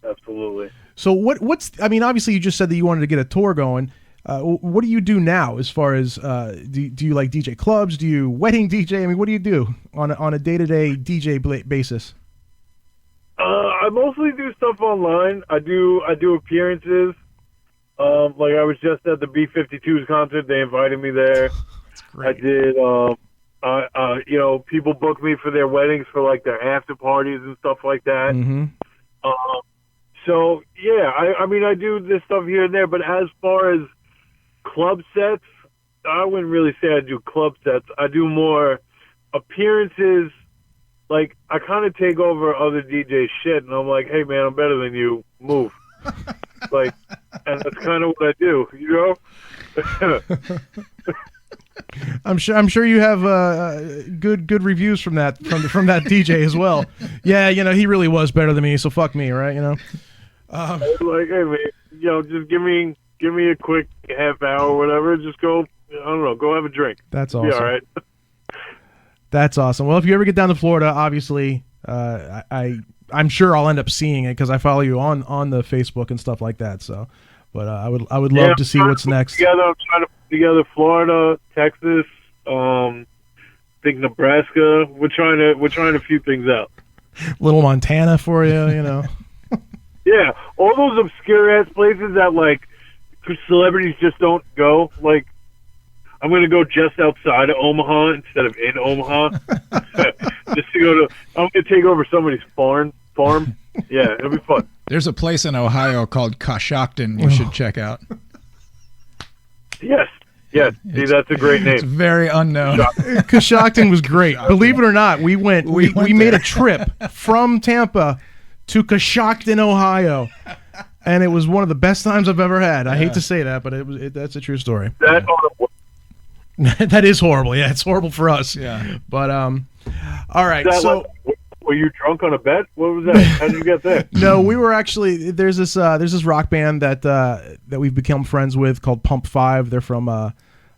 Absolutely. So what's I mean, obviously you just said that you wanted to get a tour going. What do you do now as far as do you like DJ clubs? Do you wedding DJ? I mean, what do you do on a day-to-day DJ basis? I mostly do stuff online. I do appearances. Like I was just at the B-52s concert. They invited me there. That's great. I did. You know, people book me for their weddings for like their after parties and stuff like that. Mm-hmm. So yeah, I mean, I do this stuff here and there. But as far as club sets, I wouldn't really say I do club sets. I do more appearances. Like, I kind of take over other DJs' shit, and I'm like, hey, man, I'm better than you. Move. Like, and that's kind of what I do, you know? I'm sure you have good reviews from that DJ as well. Yeah, you know, he really was better than me, so fuck me, right? You know. Like, hey, man, you know, just give me a quick half hour or whatever. Just go, I don't know, go have a drink. That's awesome. Be all right. That's awesome. Well, if you ever get down to Florida, obviously, I'm sure I'll end up seeing it because I follow you on the Facebook and stuff like that. So, but I would love to see what's next. I'm trying to put together Florida, Texas, I think Nebraska. We're trying a few things out. Little Montana for you, you know. Yeah, all those obscure ass places that like celebrities just don't go. Like, I'm gonna go just outside of Omaha instead of in Omaha, just to go to. I'm gonna take over somebody's farm. Yeah, it'll be fun. There's a place in Ohio called Coshocton you should check out. Yes. See, that's a great name. It's very unknown. Coshocton was great. Believe it or not, we made a trip from Tampa to Coshocton, Ohio, and it was one of the best times I've ever had. I hate to say that, but that's a true story. That is horrible. Yeah, it's horrible for us. Yeah. But all right. So were you drunk on a bet? What was that? How did you get there? No, we were actually there's this rock band that we've become friends with called Pump 5. They're from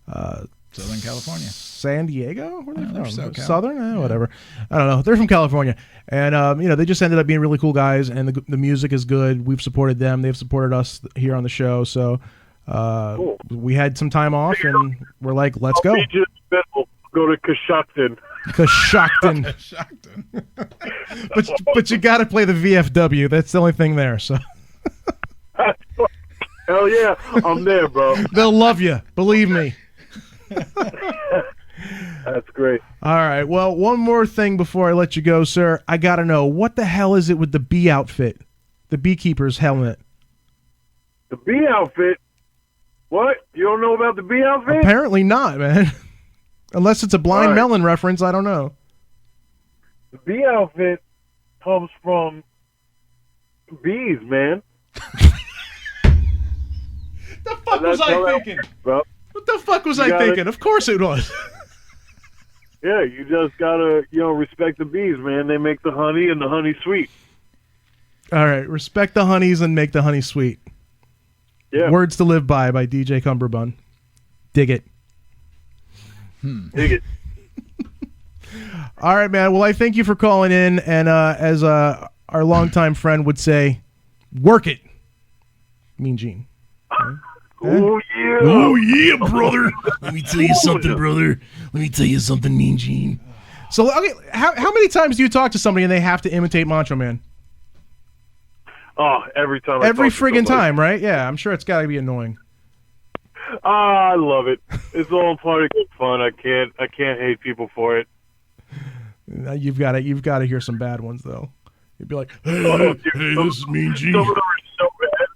Southern California. San Diego? Where are they from? SoCal. Southern? Whatever. I don't know. They're from California. And you know, they just ended up being really cool guys, and the music is good. We've supported them. They've supported us here on the show. So cool. We had some time off, and we're like, let's go. Go to Coshocton. but you got to play the VFW. That's the only thing there. So. Hell yeah, I'm there, bro. They'll love you. Believe me. That's great. All right. Well, one more thing before I let you go, sir. I got to know, what the hell is it with the bee outfit? The beekeeper's helmet. The bee outfit? What? You don't know about the bee outfit? Apparently not, man. Unless it's a Blind Melon reference, I don't know. The bee outfit comes from bees, man. The fuck was I thinking? Bro. What the fuck was I thinking? Of course it was. Yeah, you just gotta, respect the bees, man. They make the honey and the honey sweet. All right, respect the honeys and make the honey sweet. Yeah. Words to Live By DJ Cummerbund. Dig it. Dig it. All right, man. Well, I thank you for calling in, and as our longtime friend would say, work it. Mean Gene. Okay. Oh, yeah. Oh, yeah, brother. Let me tell you something, brother. Let me tell you something, Mean Gene. So, okay, how many times do you talk to somebody and they have to imitate Macho Man? Oh, every time. Every friggin' time, right? Yeah, I'm sure it's got to be annoying. I love it. It's all part of good fun. I can't hate people for it. You've got to hear some bad ones though. You'd be like, hey, this is Mean Gene. Some of them are so bad.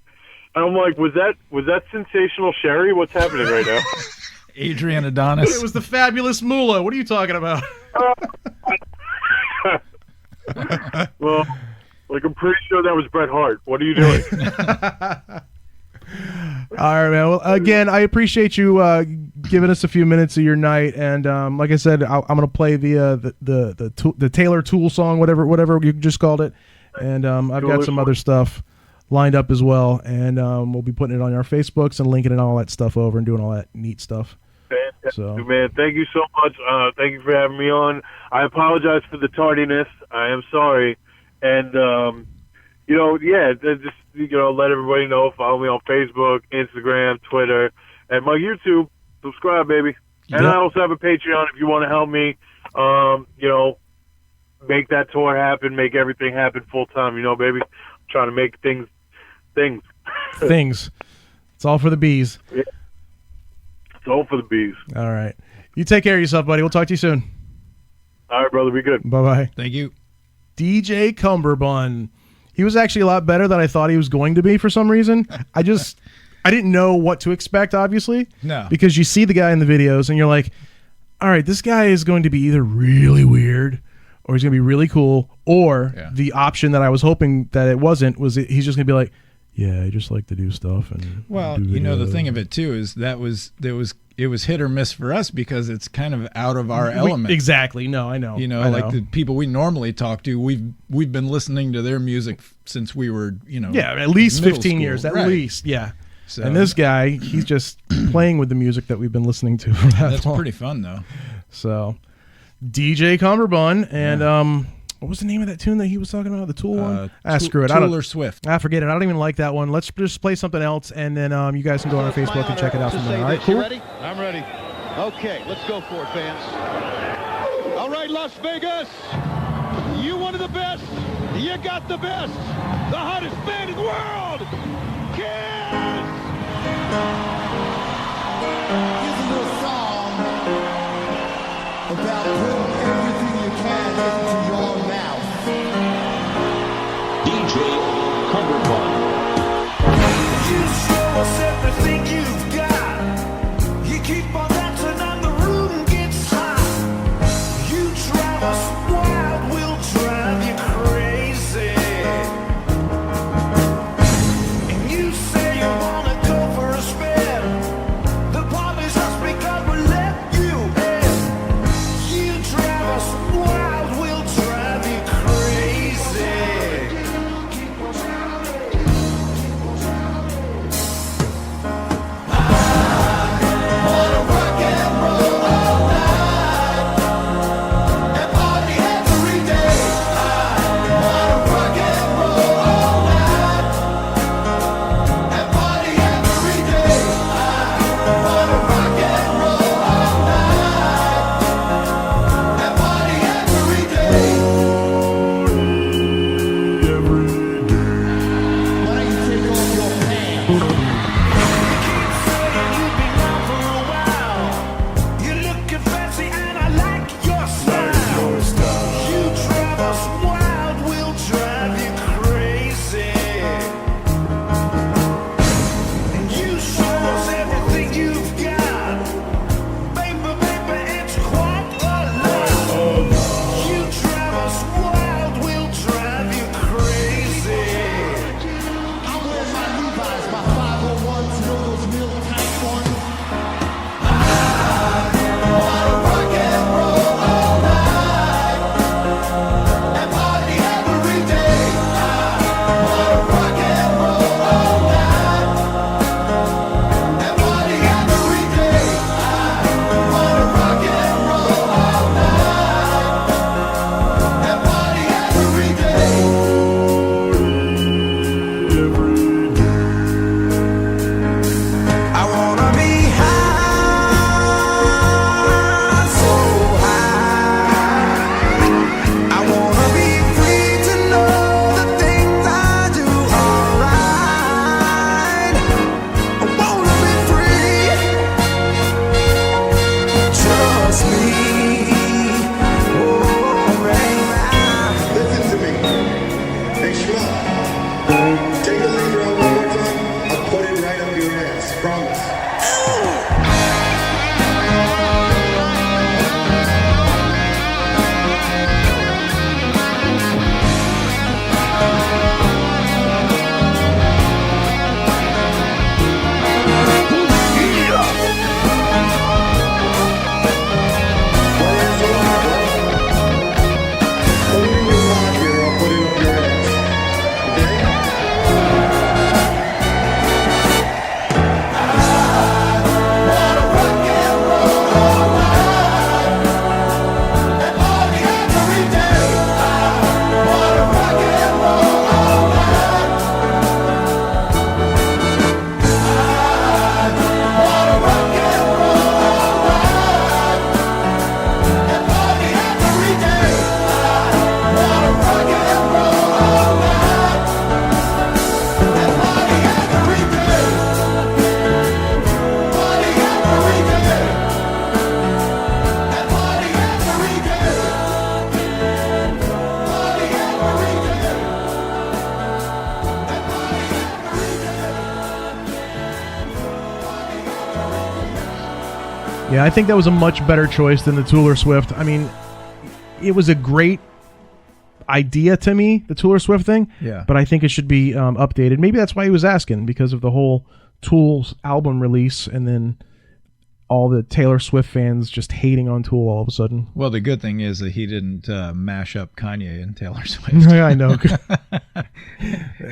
I'm like, was that Sensational Sherry? What's happening right now? Adrian Adonis. It was the Fabulous Moolah. What are you talking about? Well, I'm pretty sure that was Bret Hart. What are you doing? All right, man. Well, again, I appreciate you giving us a few minutes of your night, and like I said, I'm gonna play the Taylor Tool song, whatever you just called it, and I've got some other stuff lined up as well, and we'll be putting it on our Facebooks and linking and all that stuff over and doing all that neat stuff. Fantastic, so, man. Thank you so much. Thank you for having me on. I apologize for the tardiness. I am sorry, and just let everybody know. Follow me on Facebook, Instagram, Twitter, and my YouTube. Subscribe, baby. And I also have a Patreon if you want to help me. Make that tour happen, make everything happen full time. Baby, I'm trying to make things. Things. It's all for the bees. Yeah. It's all for the bees. All right. You take care of yourself, buddy. We'll talk to you soon. All right, brother. Be good. Bye-bye. Thank you. DJ Cummerbund. He was actually a lot better than I thought he was going to be for some reason. I didn't know what to expect, obviously. No. Because you see the guy in the videos and you're like, all right, this guy is going to be either really weird or he's going to be really cool, or the option that I was hoping that it wasn't was he's just going to be like, yeah, I just like to do stuff. And the thing of it too is it was hit or miss for us because it's kind of out of our element. Exactly. No, I know. Like the people we normally talk to, we've been listening to their music since we were, at least 15 school. years, at right. least, yeah. So, and this guy, he's just playing with the music that we've been listening to for that That's long. pretty fun, though. So, DJ Cummerbund, and what was the name of that tune that he was talking about? The Tool one? Screw it. Tool or Swift. Forget it. I don't even like that one. Let's just play something else, and then you guys can go on our Facebook and check it out from there. All right, cool? You ready? I'm ready. Okay, let's go for it, fans. All right, Las Vegas. You one of the best. You got the best. The hottest band in the world. Kiss! Here's a little song about putting everything you can into your mouth. DJ Cummerbund. You show us everything you've got. You keep on dancing and the room gets hot. You drive us wild, we'll drive you crazy. And you say you wanna go for a spin. The party's us because we let you in. You drive us wild, we'll drive you crazy. Yeah, I think that was a much better choice than the Taylor Swift. I mean, it was a great idea to me, the Taylor Swift thing. Yeah. But I think it should be updated. Maybe that's why he was asking, because of the whole Tool's album release and then all the Taylor Swift fans just hating on Tool all of a sudden. Well, the good thing is that he didn't mash up Kanye and Taylor Swift. Yeah, I know.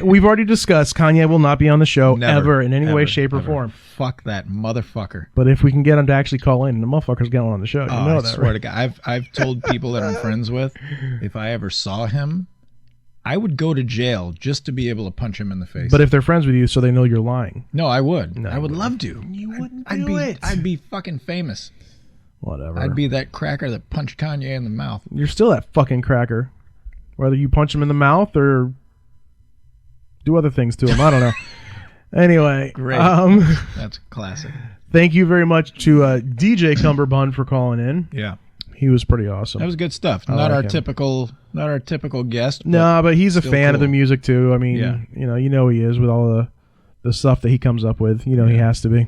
We've already discussed Kanye will not be on the show ever in any way, shape, or form. Fuck that motherfucker. But if we can get him to actually call in, the motherfucker's getting on the show. You know that, I swear right? to God, I've told people that I'm friends with, if I ever saw him, I would go to jail just to be able to punch him in the face. But if they're friends with you, so they know you're lying. No, I would. No, I would love to. You wouldn't do it. I'd be fucking famous. Whatever. I'd be that cracker that punched Kanye in the mouth. You're still that fucking cracker. Whether you punch him in the mouth or do other things to him. I don't know. Anyway. Great. That's classic. Thank you very much to DJ Cummerbund for calling in. Yeah. He was pretty awesome. That was good stuff. Not our typical guest. No, but he's a fan of the music too. I mean, Yeah. you know he is with all the stuff that he comes up with. You know he has to be.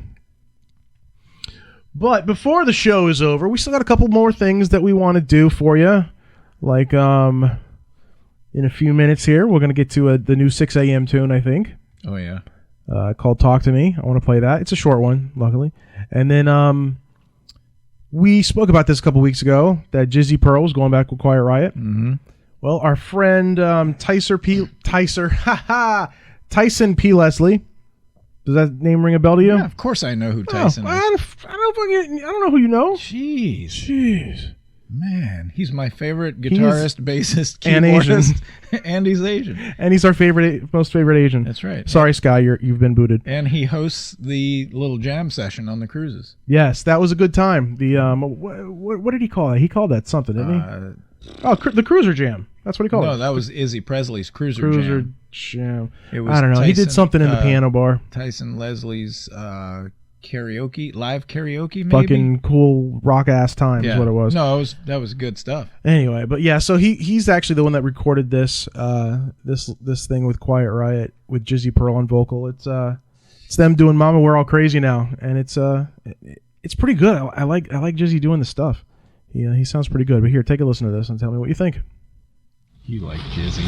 But before the show is over, we still got a couple more things that we want to do for you. Like in a few minutes here, we're going to get to the new 6 a.m. tune, I think. Oh, yeah. Called Talk to Me. I want to play that. It's a short one, luckily. And then we spoke about this a couple weeks ago, that Jizzy Pearl was going back with Quiet Riot. Mm-hmm. Well, our friend Tyson P. Leslie. Does that name ring a bell to you? Yeah, of course I know who Tyson is. I don't know who you know. Jeez. Man, he's my favorite guitarist, bassist, and keyboardist, and he's Asian. And he's our most favorite Asian. That's right. Sorry, Sky, you've been booted. And he hosts the little jam session on the cruises. Yes, that was a good time. The what did he call that? He called that something, didn't he? The Cruiser Jam. That's what he called it. No, that was Izzy Presley's Cruiser Jam. It was I don't know. He did something in the piano bar. Tyson Leslie's live karaoke, maybe? Fucking cool rock-ass time is what it was. No, that was good stuff. Anyway, but yeah, so he's actually the one that recorded this thing with Quiet Riot with Jizzy Pearl on vocal. It's them doing Mama We're All Crazy Now, and it's pretty good. I like Jizzy doing the stuff. He sounds pretty good. But here, take a listen to this and tell me what you think. You like Jizzy.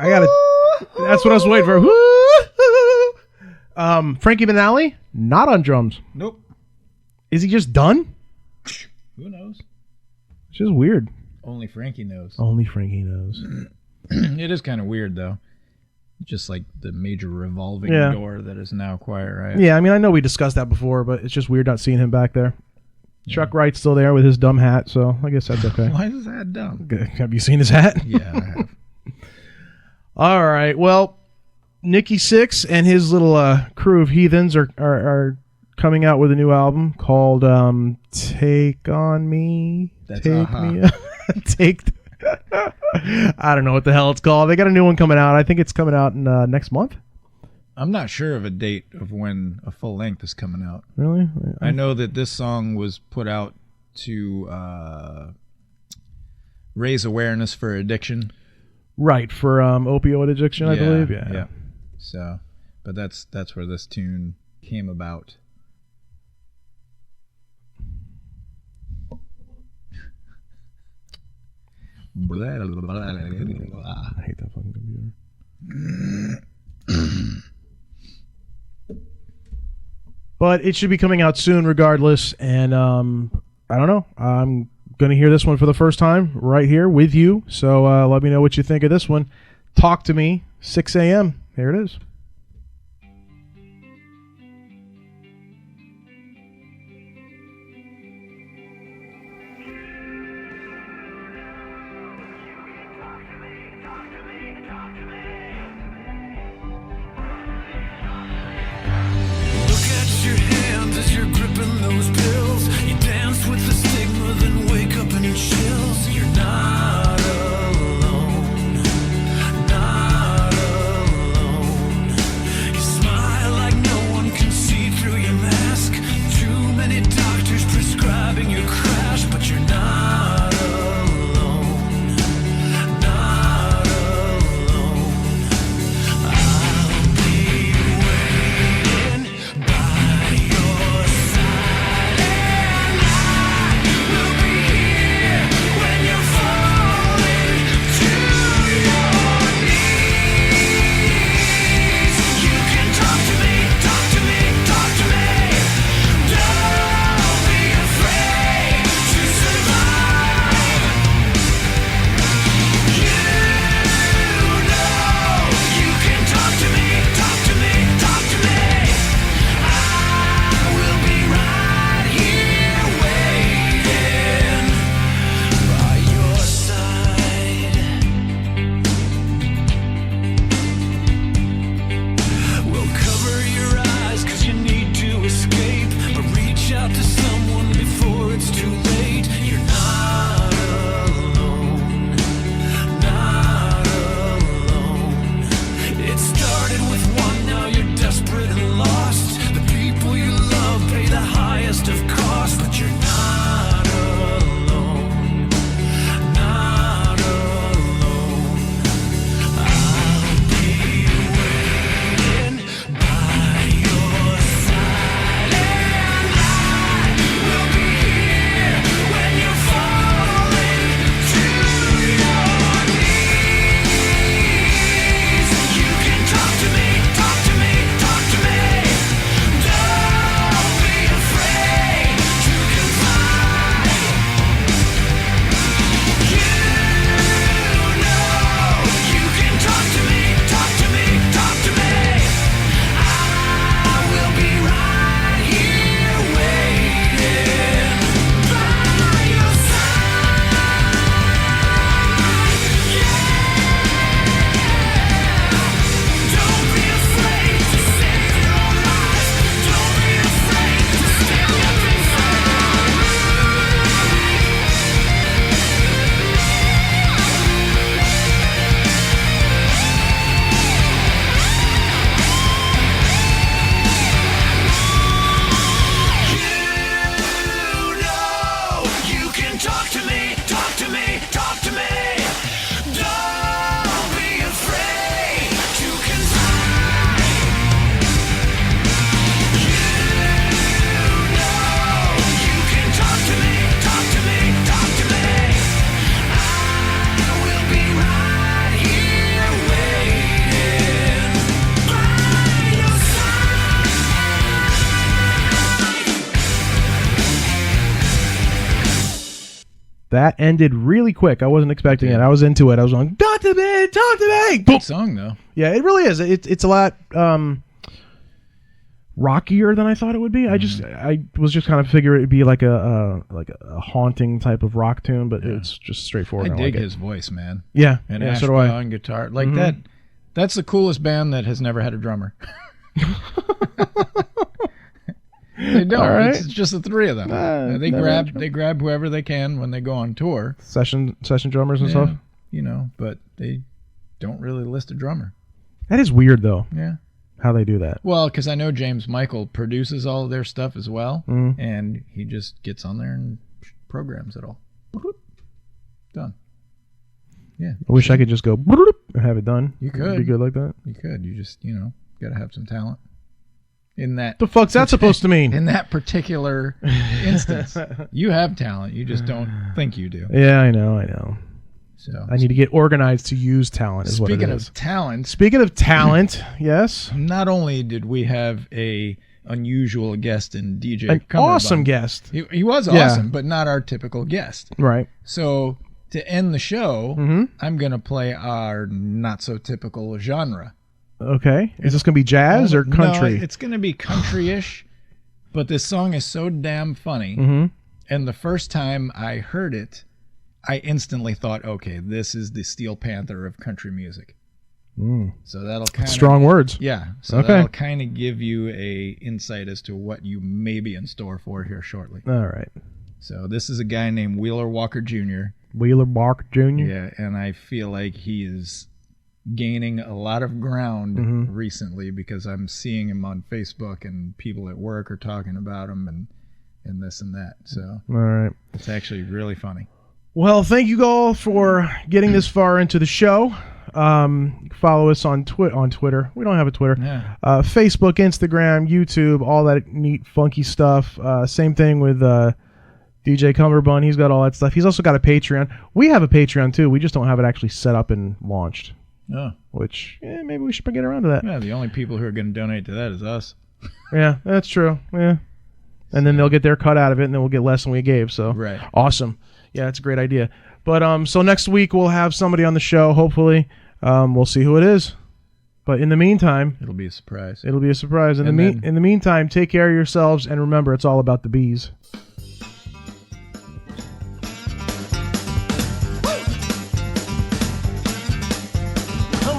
I got it. That's what I was waiting for. Frankie Banali, not on drums. Nope. Is he just done? Who knows? It's just weird. Only Frankie knows. Only Frankie knows. It is kind of weird, though. Just like the major revolving door that is now Quiet Riot. Yeah, I mean, I know we discussed that before, but it's just weird not seeing him back there. Yeah. Chuck Wright's still there with his dumb hat, so I guess that's okay. Why is his hat dumb? Have you seen his hat? Yeah, I have. All right, well, Nikki Sixx and his little crew of heathens are coming out with a new album called Take On Me. That's Take Me. Take... I don't know what the hell it's called. They got a new one coming out. I think it's coming out in next month. I'm not sure of a date of when a full length is coming out. Really? I know that this song was put out to raise awareness for addiction. Right, for opioid addiction, I believe. Yeah. So, but that's where this tune came about. I hate that fucking computer. But it should be coming out soon regardless, and I don't know. I'm going to hear this one for the first time right here with you, so let me know what you think of this one. Talk to me, 6 a.m. Here it is. Not alone. That ended really quick. I wasn't expecting it. I was into it. I was going, talk to me. Good song, though. Yeah, it really is. It's a lot rockier than I thought it would be. I was just kind of figuring it'd be like a haunting type of rock tune, but it's just straightforward. I dig his voice, man. Yeah, and so Ash do I. on guitar, like that. That's the coolest band that has never had a drummer. They don't. Right. It's just the three of them. They grab whoever they can when they go on tour. Session drummers and stuff. You know, but they don't really list a drummer. That is weird, though. Yeah. How they do that. Well, because I know James Michael produces all of their stuff as well, and he just gets on there and programs it all. Done. Yeah. I wish I could just go and have it done. You could. It'd be good like that. You could. You just, got to have some talent. In that, the fuck's that supposed to mean? In that particular instance, you have talent. You just don't think you do. Yeah, I know. So I need to get organized to use talent. Speaking of talent, yes. Not only did we have a unusual guest in DJ An Cummerbund, awesome guest. He was awesome, but not our typical guest. Right. So to end the show, I'm going to play our not so typical genre. Okay. Is this going to be jazz or country? No, it's going to be country-ish, but this song is so damn funny. And the first time I heard it, I instantly thought, okay, this is the Steel Panther of country music. So that'll kind of... Strong words. Yeah. So that'll kind of give you a insight as to what you may be in store for here shortly. All right. So this is a guy named Wheeler Walker Jr. Wheeler Walker Jr.? Yeah, and I feel like he is gaining a lot of ground recently because I'm seeing him on Facebook and people at work are talking about him and this and that. So all right, it's actually really funny. Well, thank you all for getting this far into the show. Follow us on Twitter. We don't have a Twitter. Yeah. Facebook, Instagram, YouTube, all that neat, funky stuff. Same thing with DJ Cummerbund. He's got all that stuff. He's also got a Patreon. We have a Patreon, too. We just don't have it actually set up and launched. Oh. Which, maybe we should get around to that. Yeah, the only people who are going to donate to that is us. Yeah, that's true. Yeah. And then they'll get their cut out of it, and then we'll get less than we gave. So right. Awesome. Yeah, that's a great idea. But so next week we'll have somebody on the show, hopefully. We'll see who it is. But in the meantime... It'll be a surprise. In the meantime, take care of yourselves, and remember, it's all about the bees.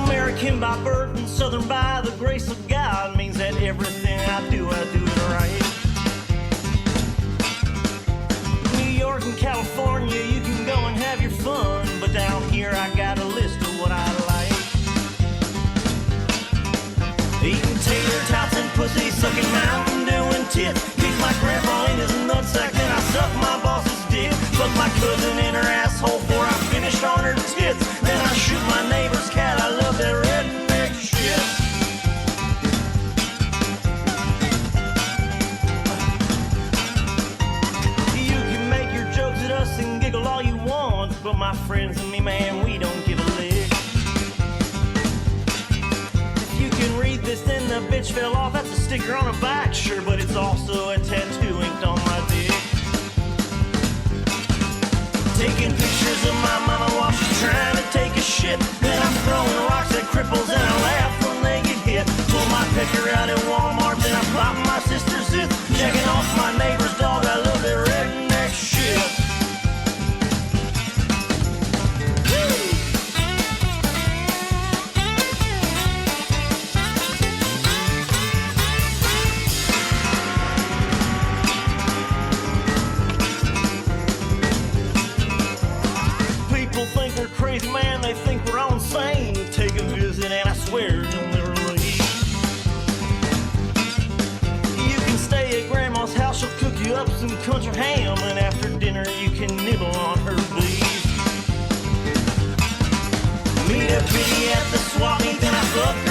American by birth and Southern by the grace of God means that everything I do it right. New York and California, you can go and have your fun, but down here I got a list of what I like. Eating tater tots and pussy, sucking Mountain Dew and tits. Kick my grandpa in his nutsack, then I suck my boss's dick. Fuck my cousin in her asshole before I finished on her tits. Then I shoot my neighbor's cat, I love that redneck shit. You can make your jokes at us and giggle all you want, but my friends and me, man, we don't give a lick. If you can read this, then the bitch fell off. That's a sticker on her back, sure, but it's also a tattoo inked on my dick. Taking pictures of my mama while she's trying to take a shit. Then I'm throwing rocks at cripples and I laugh when they get hit. Pull my pecker out at Walmart, then I pop my sister's zip. Checking off my neighbor's dog, I love that redneck shit. Crazy man, they think we're all insane. Take a visit and I swear you'll never leave. You can stay at grandma's house, she'll cook you up some country ham, and after dinner you can nibble on her beef. Meet a pity at the swap meet, then I fuck her